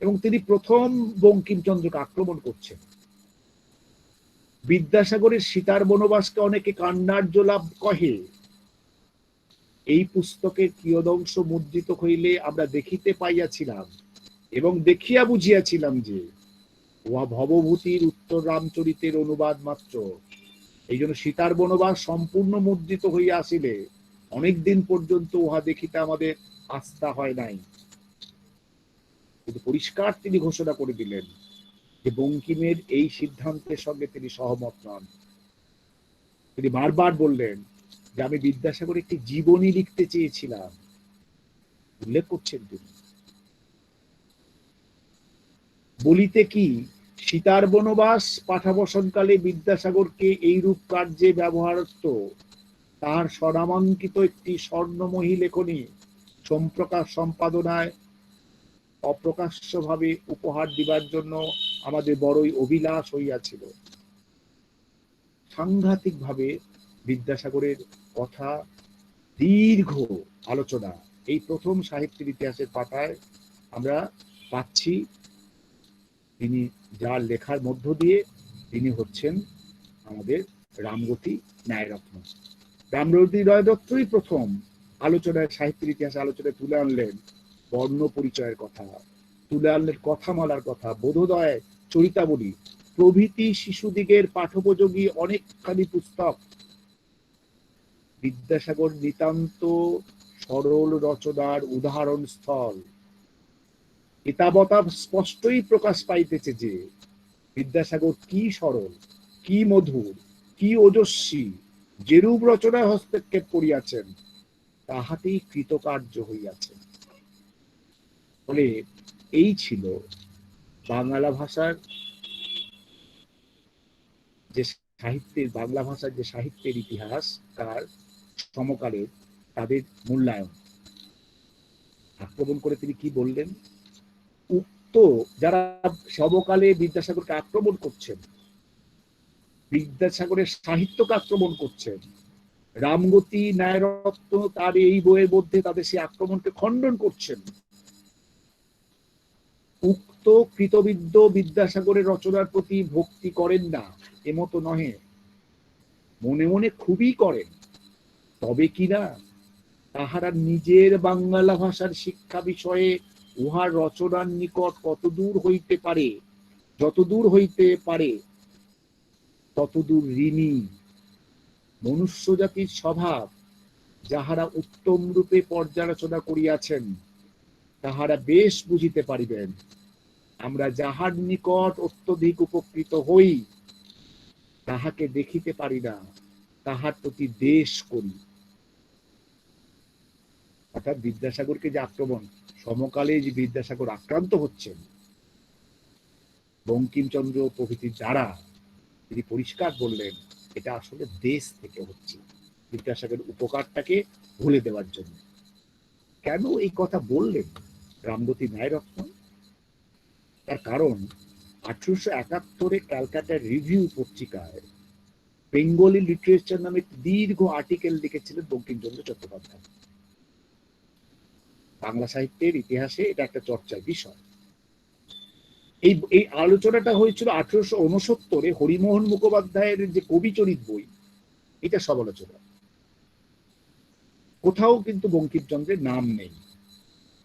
এবং তিনি প্রথম বঙ্কিমচন্দ্রকে আক্রমণ করছেন। বিদ্যাসাগরের সীতার বনবাসকে অনেকে কান্নার্য লাভ কহে, এই পুস্তকের কিয়দংশ মুদ্রিত হইলে আমরা দেখিতে পাইয়াছিলাম এবং দেখিয়া বুঝিয়াছিলাম যে উহা ভবভূতির উত্তর রামচরিতের অনুবাদ মাত্র। এই জন্য সীতার বনবাস সম্পূর্ণ মুদ্রিত হইয়া আসিলে অনেকদিন পর্যন্ত উহা দেখিতে আমাদের আস্থা হয় নাই। কিন্তু পরিষ্কার তিনি ঘোষণা করে দিলেন যে বঙ্কিমের এই সিদ্ধান্তের সঙ্গে তিনি সহমত নন। তিনি বারবার বললেন যে আমি বিদ্যাসাগর একটি জীবনী লিখতে চেয়েছিলাম, উল্লেখ করছেন তিনি। বলিতে কি সীতার বনবাস পাঠাবসনকালে বিদ্যাসাগরকে এইরূপ কার্যে ব্যবহারার্থ তাহার স্বনামাঙ্কিত একটি স্বর্ণময়ী লেখনী সম্প্রকাশ সম্পাদনায় অপ্রকাশ্যভাবে উপহার দিবার জন্য আমাদের বড়ই অভিলাষ হইয়াছিল। সাংঘাতিকভাবে বিদ্যাসাগরের কথা দীর্ঘ আলোচনা এই প্রথম সাহিত্যের ইতিহাসের পাতায় আমরা পাচ্ছি। তিনি যার লেখার মধ্য দিয়ে তিনি হচ্ছেন আমাদের রামগতি ন্যায়রত্ন। রামগতি ন্যায়রত্নই প্রথম আলোচনায়, সাহিত্যের ইতিহাসে আলোচনায় তুলে আনলেন বর্ণ পরিচয়ের কথা, তুলে আনলেন কথামালার কথা, বোধোদয়, চরিতাবলী প্রভৃতি শিশুদিগের পাঠোপযোগী অনেকখানি পুস্তক। বিদ্যাসাগর নিতান্ত সরল রচনার উদাহরণ স্থল। এতাবতা স্পষ্টই প্রকাশ পাইতেছে যে বিদ্যাসাগর কি সরল, কি মধুর, কি ওজস্বী, যেরূপ রচনায় হস্তক্ষেপ করিয়াছেন তাহাতেই কৃতকার্য হইয়াছেন। ফলে এই ছিল বাংলা ভাষার যে সাহিত্যের, বাংলা ভাষার যে সাহিত্যের ইতিহাস তার সমকালের তাদের মূল্যায়ন। আক্রমণ করে তিনি কি বললেন? উক্ত যারা সমকালে বিদ্যাসাগরকে আক্রমণ করছেন, বিদ্যাসাগরের সাহিত্যকে আক্রমণ করছেন, রামগতি ন্যায়রত্ন তার এই বইয়ের মধ্যে তাদের সেই আক্রমণকে খণ্ডন করছেন। উক্ত কৃতবিদ্য বিদ্যাসাগরের রচনার প্রতি ভক্তি করেন না এমতো নহে, মনে মনে খুবই করেন, তবে কিনা তাহারা নিজের বাংলা ভাষার শিক্ষা বিষয়ে উহার রচনার নিকট কতদূর হইতে পারে, যতদূর হইতে পারে ততদূর ঋণী। মনুষ্য জাতির স্বভাব যাহারা উত্তম রূপে পর্যালোচনা করিয়াছেন তাহারা বেশ বুঝিতে পারিবেন আমরা যাহার নিকট অত্যধিক উপকৃত হই তাহাকে দেখিতে পারি না, তাহার প্রতি দেশ করি। অর্থাৎ বিদ্যাসাগরকে যে আক্রমণ, সমকালে যে বিদ্যাসাগর আক্রান্ত হচ্ছেন বঙ্কিমচন্দ্র প্রভৃতির দ্বারা, তিনি পরিষ্কার বললেন এটা আসলে দেশ থেকে হচ্ছে, বিদ্যাসাগরের উপকারটাকে ভুলে দেওয়ার জন্য। কেন এই কথা বললেন রামগতি ন্যায়রত্ন? তার কারণ 1871 ক্যালকাটা রিভিউ পত্রিকায় বেঙ্গলি লিটারেচার নামে দীর্ঘ আর্টিকেল লিখেছিলেন বঙ্কিমচন্দ্র চট্টোপাধ্যায়। বাংলা সাহিত্যের ইতিহাসে এটা একটা চর্চার বিষয়। এই এই আলোচনাটা হয়েছিল 1869 হরিমোহন মুখোপাধ্যায়ের যে কবিচরিত বই, এটা সমালোচনা। কোথাও কিন্তু বঙ্কিমচন্দ্রের নাম নেই,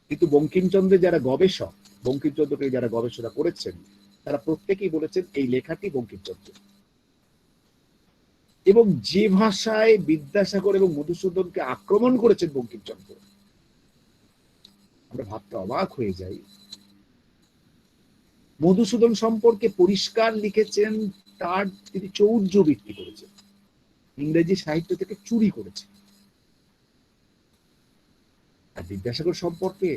কিন্তু বঙ্কিমচন্দ্রের যারা গবেষক, বঙ্কিমচন্দ্রকে যারা গবেষণা করেছেন, তারা প্রত্যেকেই বলেছেন এই লেখাটি বঙ্কিমচন্দ্র। এবং যে ভাষায় বিদ্যাসাগর এবং মধুসূদনকে আক্রমণ করেছেন বঙ্কিমচন্দ্র, আমরা ভাবতে অবাক হয়ে যাই। মধুসূদন সম্পর্কে পরিষ্কার লিখেছেন তার তিনি চৌর্যবৃত্তি করেছেন, ইংরেজি সাহিত্য থেকে চুরি করেছেন। আর বিদ্যাসাগর সম্পর্কে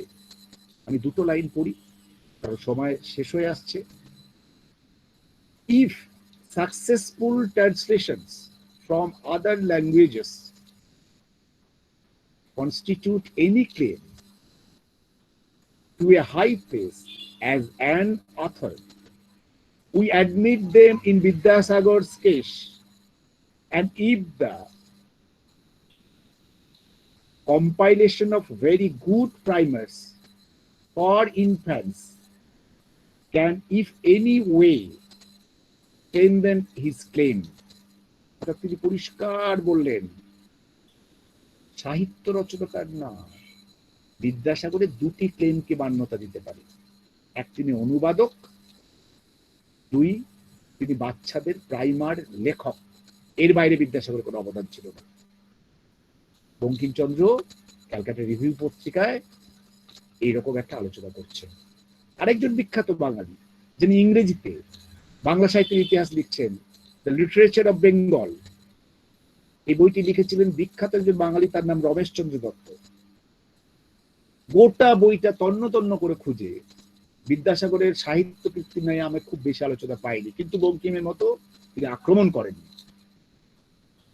আমি দুটো লাইন পড়ি, কারণ সময় শেষ হয়ে আসছে। If successful translations from other languages constitute any claim to a high place as an author, we admit them in Vidyasagar's case, and if the compilation of very good primers for infants can if any way strengthen his claim. তিনি পরিষ্কার বললেন সাহিত্য রচনাকার না, বিদ্যাসাগরের দুটি ক্লেমকে মান্যতা দিতে পারে। এক, তিনি অনুবাদক, দুই, তিনি বাচ্চাদের প্রাইমার লেখক। এর বাইরে বিদ্যাসাগরের কোনো অবদান ছিল না। বঙ্কিমচন্দ্র ক্যালকাটা রিভিউ পত্রিকায় এইরকম একটা আলোচনা করছেন। আরেকজন বিখ্যাত বাঙালি যিনি ইংরেজিতে বাংলা সাহিত্যের ইতিহাস লিখছেন, দ্য লিটারেচার অফ বেঙ্গল, এই বইটি লিখেছিলেন বিখ্যাত একজন বাঙালি, তার নাম রমেশচন্দ্র দত্ত। গোটা বইটা তন্ন তন্ন করে খুঁজে বিদ্যাসাগরের সাহিত্য কীর্তি নিয়ে আমি খুব বেশি আলোচনা পাইনি, কিন্তু বঙ্কিমের মতো তিনি আক্রমণ করেননি।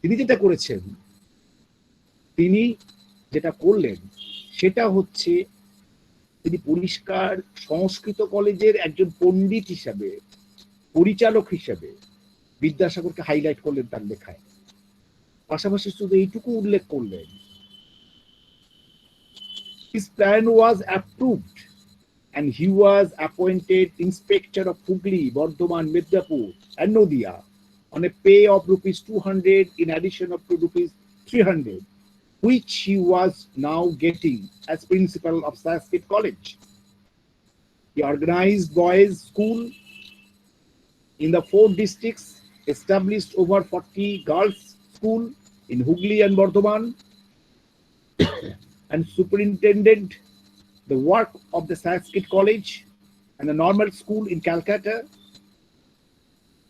তিনি যেটা করেছেন, তিনি যেটা করলেন সেটা হচ্ছে তিনি পরিষ্কার সংস্কৃত কলেজের একজন পণ্ডিত হিসাবে, পরিচালক হিসাবে বিদ্যাসাগরকে হাইলাইট করলেন তার লেখায়। পাশাপাশি শুধু এইটুকু উল্লেখ করলেন, his plan was approved and he was appointed inspector of Hooghly, Bardhaman, Midnapur and Nadia on a pay of ₹200 in addition of ₹300, which he was now getting as principal of Sanskrit College. He organized boys' school in the 4 districts, established over 40 girls' school in Hooghly and Bardhaman, and superintended the work of the Sanskrit College and the normal school in Calcutta.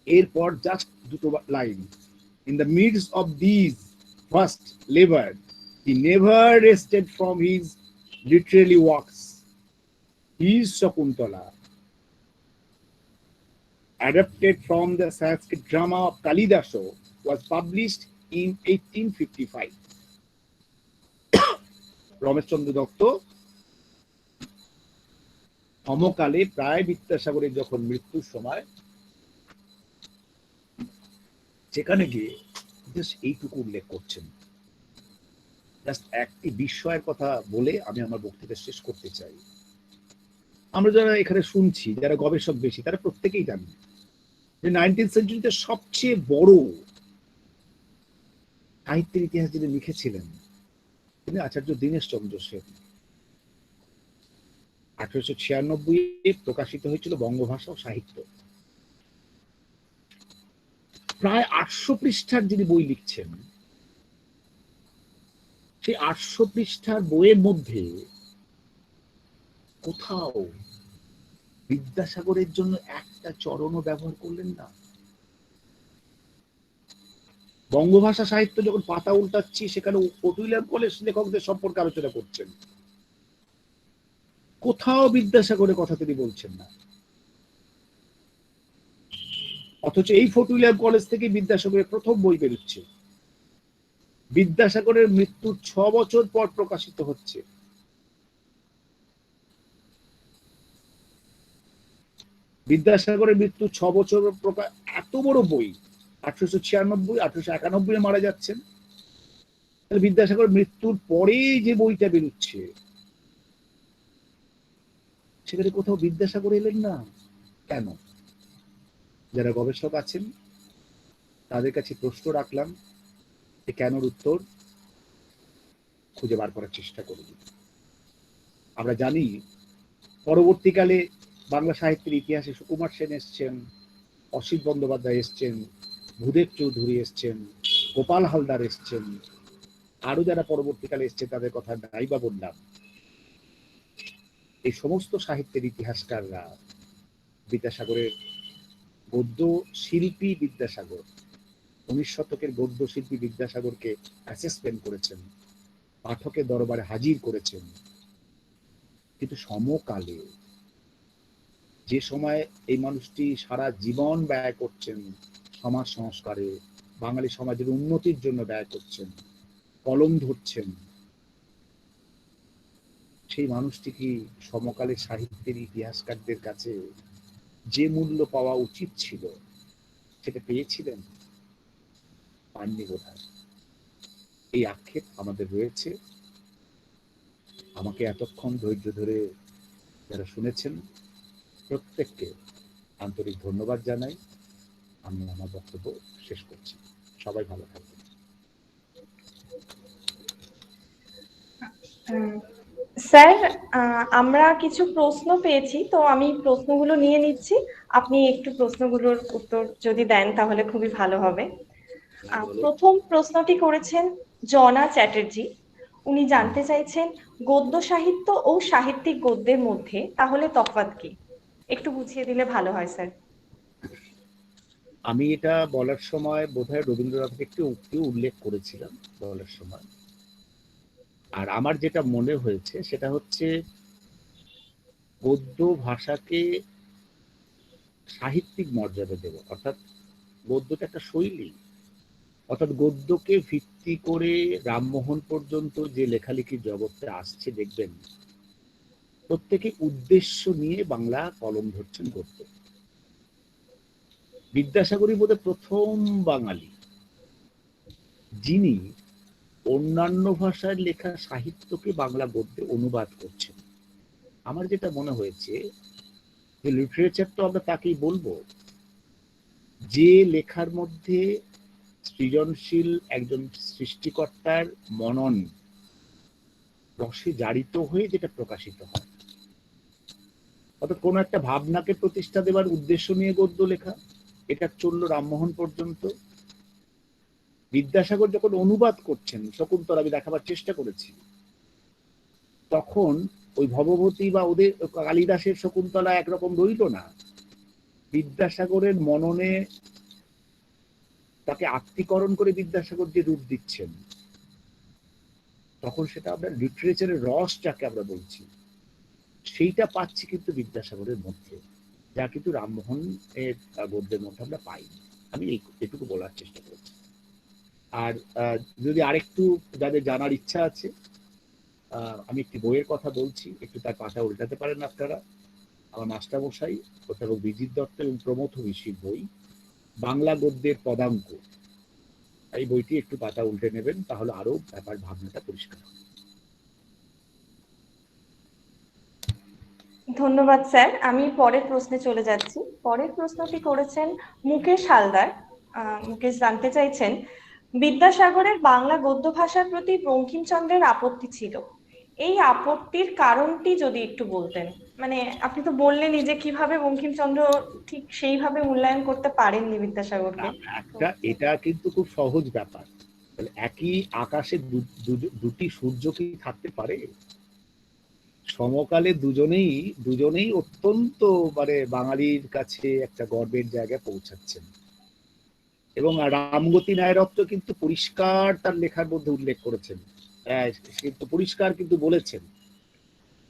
Airport just duto line. In the midst of these first labor, he never rested from his literary works. His Shakuntala, adapted from the Sanskrit drama of Kalidasa, was published in 1855. Rameshchandra Dutta সমকালে প্রায় বিদ্যাসাগরের যখন মৃত্যুর সময় সেখানে গিয়ে এইটুকু উল্লেখ করছেন। জাস্ট একটি বিস্ময়ের কথা বলে আমি আমার বক্তৃতা শেষ করতে চাই। আমরা যারা এখানে শুনছি, যারা গবেষক বেশি, তারা প্রত্যেকেই জানেন যে 19th সেঞ্চুরিতে সবচেয়ে বড় সাহিত্যের ইতিহাস যিনি লিখেছিলেন তিনি আচার্য দীনেশ চন্দ্র সেন। 1896 প্রকাশিত হয়েছিল বঙ্গভাষা ও সাহিত্য। প্রায় 800 পৃষ্ঠার যিনি বই লিখছেন, সেই 800 পৃষ্ঠার বইয়ের মধ্যে কোথাও বিদ্যাসাগরের জন্য একটা চরণও ব্যবহার করলেন না। বঙ্গভাষা সাহিত্য যখন পাতা উল্টাচ্ছি, সেখানে পটুইলার কলেজ লেখকদের সম্পর্কে আলোচনা করছেন, কোথাও বিদ্যাসাগরের কথা তিনি বলছেন না। অথচ এই ফটুইলার কলেজ থেকে বিদ্যাসাগরের প্রথম বই বেরোচ্ছে, বিদ্যাসাগরের মৃত্যুর 6 বছর পর প্রকাশিত হচ্ছে। বিদ্যাসাগরের মৃত্যু 6 বছর এত বড় বই, 1896, 1891 মারা যাচ্ছেন। তাহলে বিদ্যাসাগর মৃত্যুর পরে যে বইটা বেরোচ্ছে, সেখানে কোথাও বিদ্যাসাগর এলেন না। কেন? যারা গবেষক আছেন তাদের কাছে প্রশ্ন রাখলাম, এই কেনর উত্তর খুঁজে বার করার চেষ্টা করব। আমরা জানি পরবর্তীকালে বাংলা সাহিত্যের ইতিহাসে সুকুমার সেন এসছেন, অসিত বন্দ্যোপাধ্যায় এসছেন, ভূদেব চৌধুরী এসছেন, গোপাল হালদার এসছেন, আরো যারা পরবর্তীকালে এসছে তাদের কথা নাই বা বললাম। এই সমস্ত সাহিত্যের ইতিহাসকাররা বিদ্যাসাগরের গদ্য শিল্পী বিদ্যাসাগর, 19 শতকের গদ্য শিল্পী বিদ্যাসাগরকে অ্যাসেসমেন্ট করেছেন, পাঠকের দরবারে হাজির করেছেন। কিন্তু সমকালে যে সময় এই মানুষটি সারা জীবন ব্যয় করছেন সমাজ সংস্কারে, বাঙালি সমাজের উন্নতির জন্য ব্যয় করছেন, কলম ধরছেন, সেই মানুষটি কি সমকালের সাহিত্যের ইতিহাসকারদের কাছে যে মূল্য পাওয়া উচিত ছিল সেটা পেয়েছিলেন? পাননি বোধহয়। এই আক্ষেপ আমাদের রয়েছে। আমাকে এতক্ষণ ধৈর্য ধরে যারা শুনেছেন প্রত্যেককে আন্তরিক ধন্যবাদ জানাই। আমি আমার বক্তব্য শেষ করছি। সবাই ভালো থাকবেন। স্যার, আমরা কিছু প্রশ্ন পেয়েছি, তো আমি প্রশ্নগুলো নিয়ে নিচ্ছি। আপনি একটু প্রশ্নগুলোর উত্তর যদি দেন তাহলে খুবই ভালো হবে। প্রথম প্রশ্নটি করেছেন জনা চ্যাটার্জি। উনি জানতে চাইছেন গদ্য সাহিত্য ও সাহিত্যিক গদ্যের মধ্যে তাহলে তফাৎ কি? একটু বুঝিয়ে দিলে ভালো হয় স্যার। আমি এটা বলার সময় বোধহয় রবীন্দ্রনাথকে একটু উল্লেখ করেছিলাম বলার সময়। আর আমার যেটা মনে হয়েছে সেটা হচ্ছে গদ্য ভাষাকে সাহিত্যিক মর্যাদা দেব, অর্থাৎ গদ্যটা একটা শৈলী, অর্থাৎ গদ্যকে ভিত্তি করে রামমোহন পর্যন্ত যে লেখালেখির জগৎটা আসছে দেখবেন প্রত্যেকে উদ্দেশ্য নিয়ে বাংলা কলম ধরছেন গদ্য। বিদ্যাসাগরই বোধহয় প্রথম বাঙালি যিনি অন্যান্য ভাষার লেখা সাহিত্যকে বাংলা গদ্যে অনুবাদ করছেন। আমার যেটা মনে হয়েছে যে লিটারেচার তো আমরা তাকেই বলবো যে লেখার মধ্যে সৃজনশীল একজন সৃষ্টিকর্তার মনন রসে জারিত হয়ে যেটা প্রকাশিত হয়, অর্থাৎ কোনো একটা ভাবনাকে প্রতিষ্ঠা দেবার উদ্দেশ্য নিয়ে গদ্য লেখা, এটা চললো রামমোহন পর্যন্ত। বিদ্যাসাগর যখন অনুবাদ করছেন শকুন্তলা, আমি দেখাবার চেষ্টা করেছি, তখন ওই ভবভূতি বা ওদের কালিদাসের শকুন্তলা একরকম রইল না। বিদ্যাসাগরের মননে তাকে আত্মীকরণ করে বিদ্যাসাগর যে রূপ দিচ্ছেন, তখন সেটা আমরা লিটারেচারের রস যাকে আমরা বলছি সেইটা পাচ্ছি কিন্তু বিদ্যাসাগরের মধ্যে, যা কিন্তু রামমোহন এর গদ্যের মধ্যে আমরা পাইনি। আমি এটুকু বলার চেষ্টা করছি। আর যদি আরেকটু যাদের জানার ইচ্ছা আছে, আমি একটি বইয়ের কথা বলছি, একটু তার পাতা উল্টাতে পারেন আপনারা। আমার মাস্টারমশাই অধ্যাপক বিজিত দত্ত এবং প্রমথ ঋষির বই বাংলা গদ্যের পদাঙ্ক, এই বইটি একটু পাতা উল্টে নেবেন, তাহলে আরো ব্যাপার ভাবনাটা পরিষ্কার হবে। ধন্যবাদ স্যার। আমি পরের প্রশ্নে চলে যাচ্ছি। পরের প্রশ্নটি করেছেন মুকেশ হালদার। মুকেশ জানতে চাইছেন বিদ্যাসাগরের বাংলা গদ্য ভাষার প্রতি বঙ্কিমচন্দ্রের আপত্তি ছিল, এই আপত্তির কারণটি যদি একটু বলতেন। মানে আপনি তো বললেনই যে কিভাবে বঙ্কিমচন্দ্র ঠিক সেইভাবে মূল্যায়ন করতে পারেননি বিদ্যাসাগরকে। এটা কিন্তু খুব সহজ ব্যাপার। একই আকাশে দুটি সূর্য কি থাকতে পারে? সমকালে দুজনেই অত্যন্ত বাঙালির কাছে একটা গর্বের জায়গায় পৌঁছাচ্ছেন। এবং রামগতি নায়রত্ন কিন্তু পরিষ্কার তার লেখার মধ্যে উল্লেখ করেছেন, কিন্তু পরিষ্কার কিন্তু বলেছেন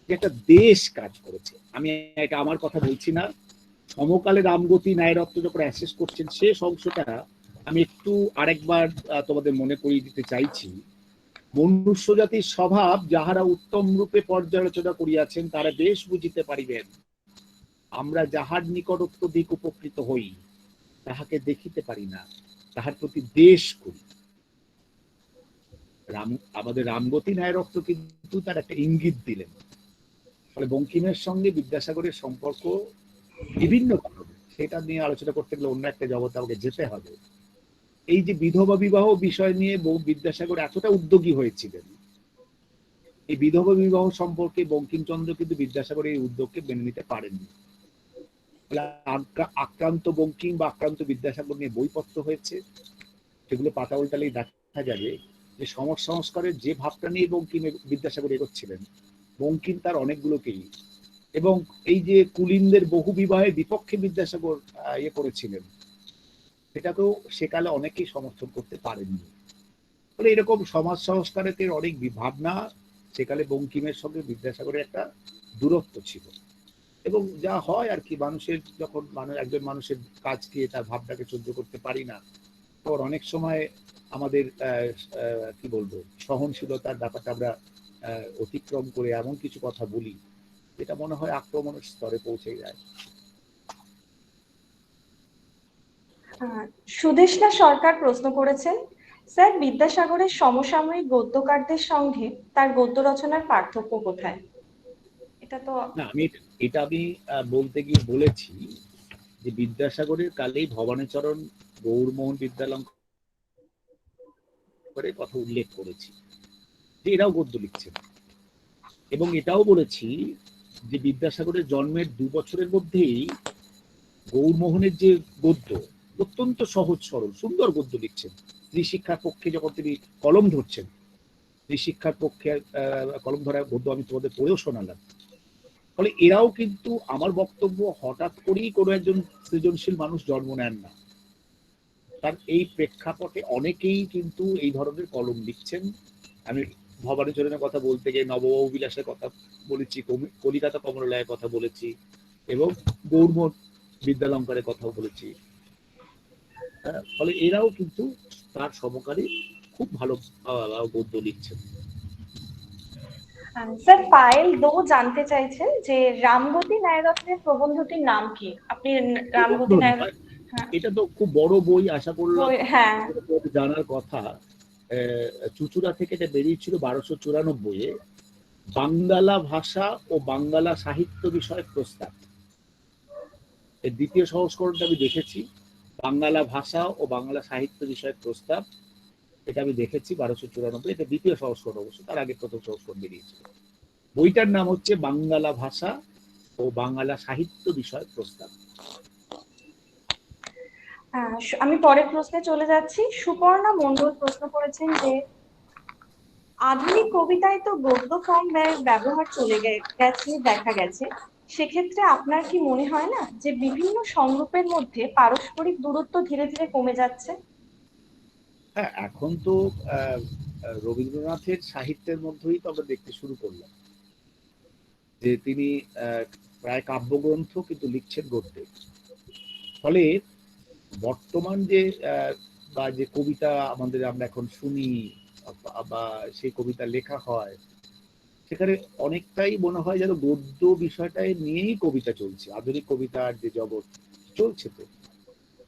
যে একটা দেশ কাজ করেছে। আমি এটা আমার কথা বলছি না, সমকালে রামগতি নায়রত্ন যখন অ্যাসেস করছেন শেষ অংশটা আমি একটু আরেকবার তোমাদের মনে করিয়ে দিতে চাইছি। মনুষ্য জাতির স্বভাব যাহারা উত্তম রূপে পর্যালোচনা করিয়াছেন তারা বেশ বুঝিতে পারিবেন, আমরা যাহার নিকটত্ব দিক উপকৃত হই তাহাকে দেখিতে পারি না, তাহার প্রতি দেশ করি। আমাদের রামগতি নায়রত্ন কিন্তু তার একটা ইঙ্গিত দিলেন। ফলে বঙ্কিমের সঙ্গে বিদ্যাসাগরের সম্পর্ক বিভিন্ন সেটা নিয়ে আলোচনা করতে গেলে অন্য একটা জগতে আমাকে যেতে হবে। এই যে বিধবা বিবাহ বিষয় নিয়ে বিদ্যাসাগর এতটা উদ্যোগী হয়েছিলেন, এই বিধবা বিবাহ সম্পর্কে বঙ্কিমচন্দ্র কিন্তু বিদ্যাসাগরের এই উদ্যোগকে মেনে নিতে পারেননি। আক্রান্ত বঙ্কিম বা আক্রান্ত বিদ্যাসাগর নিয়ে বইপত্র হয়েছে, সেগুলো পাতা উল্টালেই দেখা যাবে যে সমাজ সংস্কারের যে ভাবটা নিয়ে বঙ্কিম বিদ্যাসাগর এগোচ্ছিলেন, বঙ্কিম তার অনেকগুলোকেই, এবং এই যে কুলিনদের বহু বিবাহের বিপক্ষে বিদ্যাসাগর ইয়ে করেছিলেন, সেটাকেও সেকালে অনেকেই সমর্থন করতে পারেননি। ফলে এরকম সমাজ সংস্কারের অনেক ভাবনা সেকালে বঙ্কিমের সঙ্গে বিদ্যাসাগরের একটা দূরত্ব ছিল। এবং যা হয় আর কি, মানুষের যখন একজন মানুষের কাজকে তার ভাবনাকে সহ্য করতে পারি না, তখন অনেক সময় আমাদের কি বলবো সহনশীলতার ব্যাপারটা আমরা অতিক্রম করে এমন কিছু কথা বলি যেটা মনে হয় আক্রমণের স্তরে পৌঁছে যায়। সুদেষ্ণা সরকার প্রশ্ন করেছেন, স্যার বিদ্যাসাগরের সমসাময়িক গদ্যকারদের সঙ্গে তার গদ্য রচনার পার্থক্য কোথায়? এটা তো না, আমি বলতে গিয়ে বলেছি যে বিদ্যাসাগরের কালেই ভবানীচরণ গৌরমোহন বিদ্যালঙ্কারের কথা উল্লেখ করেছি যে এরাও গদ্য লিখছেন, এবং এটাও বলেছি যে বিদ্যাসাগরের জন্মের 2 বছরের মধ্যেই গৌরমোহনের যে গদ্য অত্যন্ত সহজ সরল সুন্দর গদ্য লিখছেন। স্ত্রী শিক্ষার পক্ষে যখন তিনি কলম ধরছেন, স্ত্রী শিক্ষার পক্ষে কলম ধরা গদ্য আমি তোমাদের পড়েও শোনালাম। ফলে এরাও কিন্তু, আমার বক্তব্য, হঠাৎ করেই কোনো একজন সৃজনশীল মানুষ জন্ম নেন না, তার এই প্রেক্ষাপটে অনেকেই কিন্তু এই ধরনের কলম লিখছেন। আমি ভবানীচরণের কথা বলতে গিয়ে নববাবু বিলাসের কথা বলেছি, কলিকাতা কমলালয়ের কথা বলেছি, এবং গৌরমোহন বিদ্যালঙ্কারের কথাও বলেছি। ফলে এরাও কিন্তু তার সমকালীন খুব ভালো গদ্য লিখছেন। স্যার পায়েল দো জানতে চাইছেন যে রামগতি ন্যায়রত্নের প্রবন্ধটির নাম কি? আপনি রামগতি ন্যায়রত্ন, হ্যাঁ এটা তো খুব বড় বই, আশা করলাম হ্যাঁ জানার কথা। চুচুড়া থেকে এটা বেরিয়েছিল 1294-এ, বাঙ্গালা ভাষা ও বাঙ্গালা সাহিত্য বিষয়ক প্রস্তাব। এর দ্বিতীয় সংস্করণটা আমি দেখেছি, বাঙ্গালা ভাষা ও বাংলা সাহিত্য বিষয়ক প্রস্তাব, এটা আমি দেখেছি 1294। এটা দ্বিতীয় সংস্করণ, অবশ্য তার আগে প্রথম সংস্করণ বেরিয়েছিল। বইটার নাম হচ্ছে বাঙ্গালা ভাষা ও বাংলা সাহিত্য বিষয়ক প্রস্তাব। আমি পরের প্রশ্নে চলে যাচ্ছি। সুপর্ণা মণ্ডল প্রশ্ন করেছেন যে আধুনিক কবিতায় তো গদ্য ফর্ম ব্যবহার চলে গেছে দেখা গেছে, সেক্ষেত্রে আপনার কি মনে হয় না যে বিভিন্ন সংরূপের মধ্যে পারস্পরিক দূরত্ব ধীরে ধীরে কমে যাচ্ছে? হ্যাঁ, এখন তো রবীন্দ্রনাথের সাহিত্যের মধ্যেই তো আমরা দেখতে শুরু করলাম যে তিনি প্রায় কাব্যগ্রন্থ কিন্তু লিখছেন গদ্যে। ফলে বর্তমান যে বা যে কবিতা আমাদের আমরা এখন শুনি বা সেই কবিতা লেখা হয়, সেখানে অনেকটাই মনে হয় যেন গদ্য বিষয়টাই নিয়েই কবিতা চলছে। আধুনিক কবিতার যে জগৎ চলছে, তো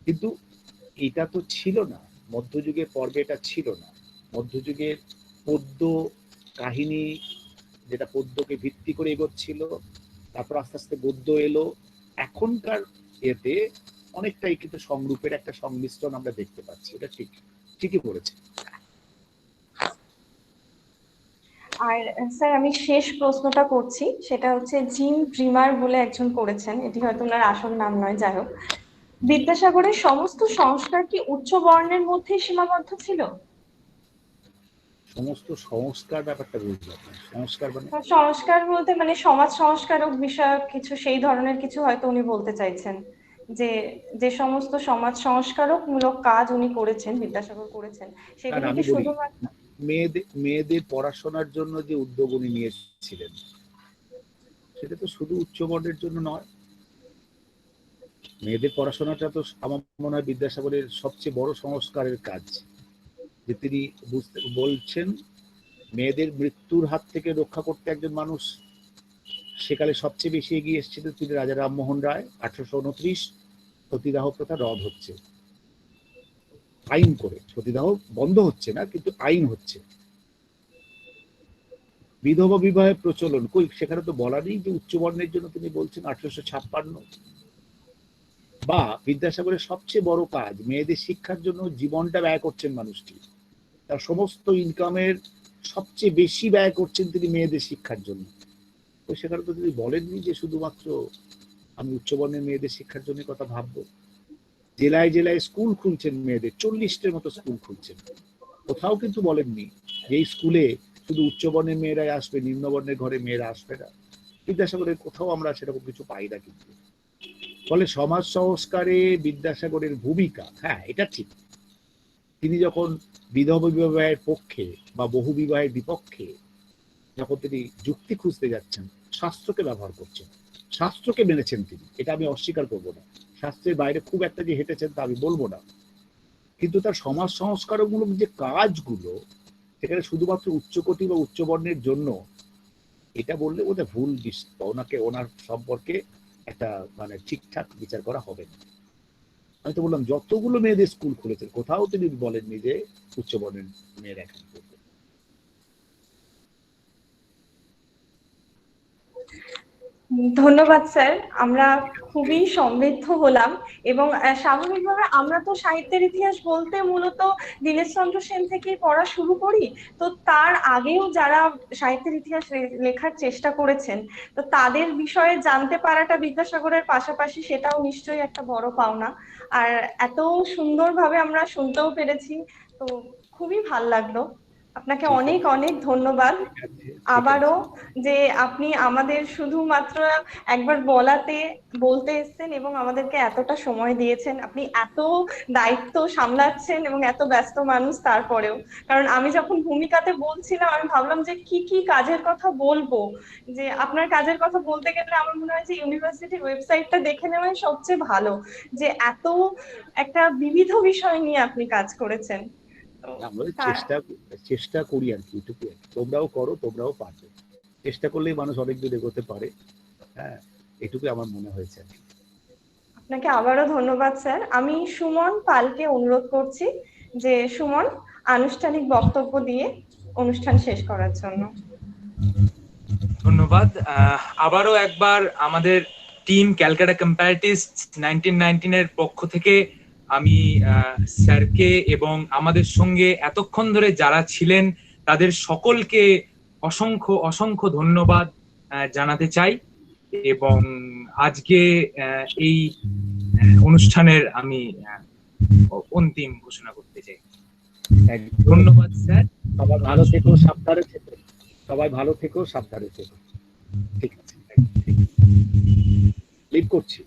কিন্তু এটা তো ছিল না মধ্যযুগের পর্বে, এটা ছিল না। মধ্যযুগের পদ্য কাহিনী, যেটা পদ্যকে ভিত্তি করে এগোচ্ছিল, তারপর আস্তে আস্তে গদ্য এলো। এখনকার এতে অনেকটাই কিন্তু সংরূপের একটা সংমিশ্রণ আমরা দেখতে পাচ্ছি। এটা ঠিকই বলেছে। আর স্যার আমি শেষ প্রশ্নটা করছি, সেটা হচ্ছে জিম ড্রিমার বলে একজন করেছেন, এটি হয়তো ওনার আসল নাম নয়, যাই হোক, বিদ্যাসাগরের সমস্ত সংস্কার কি উচ্চ বর্ণের মধ্যে সীমাবদ্ধ ছিল? সমস্ত সংস্কার ব্যাপারটা বুঝলাম না। সংস্কার মানে? সংস্কার বলতে মানে সমাজ সংস্কারক বিষয়ক কিছু, সেই ধরনের কিছু হয়তো উনি বলতে চাইছেন, যে যে সমস্ত সমাজ সংস্কারক মূলক কাজ উনি করেছেন, বিদ্যাসাগর করেছেন, সেগুলো আমি কি বলি, শুধুমাত্র মেয়েদের পড়াশোনার জন্য যে উদ্যোগ উনি নিয়েছিলেন, সেটা তো শুধু উচ্চ বর্ণের জন্য নয়। মেয়েদের পড়াশোনাটা তো আমার মনে হয় বিদ্যাসাগরের সবচেয়ে বড় সংস্কারের কাজ। যে তিনি বলছেন মেয়েদের মৃত্যুর হাত থেকে রক্ষা করতে একজন মানুষ সেকালে সবচেয়ে বেশি এগিয়ে এসেছিলেন, তিনি রাজা রামমোহন রায়। 1829 সতীদাহ প্রথা রদ হচ্ছে আইন করে, সতীদাহ বন্ধ হচ্ছে না কিন্তু আইন হচ্ছে। বিধবা বিবাহের প্রচলন কই, সেখানে তো বলা নেই যে উচ্চ বর্ণের জন্য তিনি বলছেন। 1856 বা বিদ্যাসাগরের সবচেয়ে বড় কাজ, মেয়েদের শিক্ষার জন্য জীবনটা ব্যয় করছেন মানুষটি, তার সমস্ত ইনকামের সবচেয়ে বেশি ব্যয় করছেন তিনি মেয়েদের শিক্ষার জন্য। তো সেখানে তো তিনি বলেননি যে শুধুমাত্র আমি উচ্চবর্ণের মেয়েদের শিক্ষার জন্য কথা ভাববো। জেলায় জেলায় স্কুল খুলছেন মেয়েদের, 40টার মতো স্কুল খুলছেন। কোথাও কিন্তু বলেননি যে এই স্কুলে শুধু উচ্চবর্ণের মেয়েরাই আসবে, নিম্নবর্ণের ঘরে মেয়েরা আসবে না। বিদ্যাসাগরের কোথাও আমরা সেরকম কিছু পাই না কিন্তু। ফলে সমাজ সংস্কারে বিদ্যাসাগরের ভূমিকা, হ্যাঁ এটা ঠিক, তিনি যখন বিধবা বিবাহের পক্ষে বা বহু বিবাহের বিপক্ষে যখন তিনি যুক্তি খুঁজতে যাচ্ছেন, শাস্ত্রকে ব্যবহার করছেন, শাস্ত্রকে মেনেছেন তিনি, এটা আমি অস্বীকার করবো না। শাস্ত্রের বাইরে খুব একটা যে হেঁটেছেন তা আমি বলবো না, কিন্তু তার সমাজ সংস্কারমূলক যে কাজগুলো, সেখানে শুধুমাত্র উচ্চকোটি বা উচ্চবর্ণের জন্য এটা বললে ওদের ভুল, ওনাকে ওনার সম্পর্কে একটা মানে ঠিকঠাক বিচার করা হবে না। আমি তো বললাম যতগুলো মেয়েদের স্কুল খুলেছেন কোথাও তিনি বলেননি যে উচ্চবর্ণের মেয়েরা এখানে পড়বে। ধন্যবাদ স্যার, আমরা খুবই সমৃদ্ধ হলাম। এবং স্বাভাবিকভাবে আমরা তো সাহিত্যের ইতিহাস বলতে মূলত দীনেশচন্দ্র সেন থেকেই পড়া শুরু করি। তো তার আগেও যারা সাহিত্যের ইতিহাস লেখার চেষ্টা করেছেন, তো তাদের বিষয়ে জানতে পারাটা বিদ্যাসাগরের পাশাপাশি সেটাও নিশ্চয়ই একটা বড় পাওনা। আর এত সুন্দরভাবে আমরা শুনতেও পেরেছি, তো খুবই ভাল লাগলো। আপনাকে অনেক অনেক ধন্যবাদ আবারও, যে আপনি আমাদের শুধুমাত্র একবার বলতে এসেছেন এবং আমাদেরকে এতটা সময় দিয়েছেন। আপনি এত দায়িত্ব সামলাচ্ছেন এবং এত ব্যস্ত মানুষ তারপরেও, কারণ আমি যখন ভূমিকাতে বলছিলাম আমি ভাবলাম যে কি কি কাজের কথা বলবো, যে আপনার কাজের কথা বলতে গেলে আমার মনে হয় যে ইউনিভার্সিটির ওয়েবসাইটটা দেখে নেওয়াই সবচেয়ে ভালো, যে এত একটা বিবিধ বিষয় নিয়ে আপনি কাজ করেছেন। আমরা চেষ্টা করি আর কি, এটুকু। তোমরাও করো, তোমরাও পারবে, চেষ্টা করলেই মানুষ অনেক দূর এগোতে পারে। হ্যাঁ, এটুকু আমার মনে হয়েছে। আপনাকে আবারও ধন্যবাদ স্যার। আমি সুমন পালকে অনুরোধ করছি যে সুমন আনুষ্ঠানিক বক্তব্য দিয়ে অনুষ্ঠান শেষ করার জন্য। ধন্যবাদ। আবারও একবার আমাদের টিম ক্যালকাটা কম্পারেটিস্ট 1919 এর পক্ষ থেকে আমি স্যারকে এবং আমাদের সঙ্গে এতক্ষণ ধরে যারা ছিলেন তাদের সকলকে অসংখ্য অসংখ্য ধন্যবাদ জানাতে চাই। এবং আজকে এই অনুষ্ঠানের আমি অন্তিম ঘোষণা করতে চাই। ধন্যবাদ স্যার। সবাই ভালো থেকো, সাবধানে থেকো। সবাই ভালো থেকো, সাবধানে থেকো। ঠিক আছে, লিভ করছি।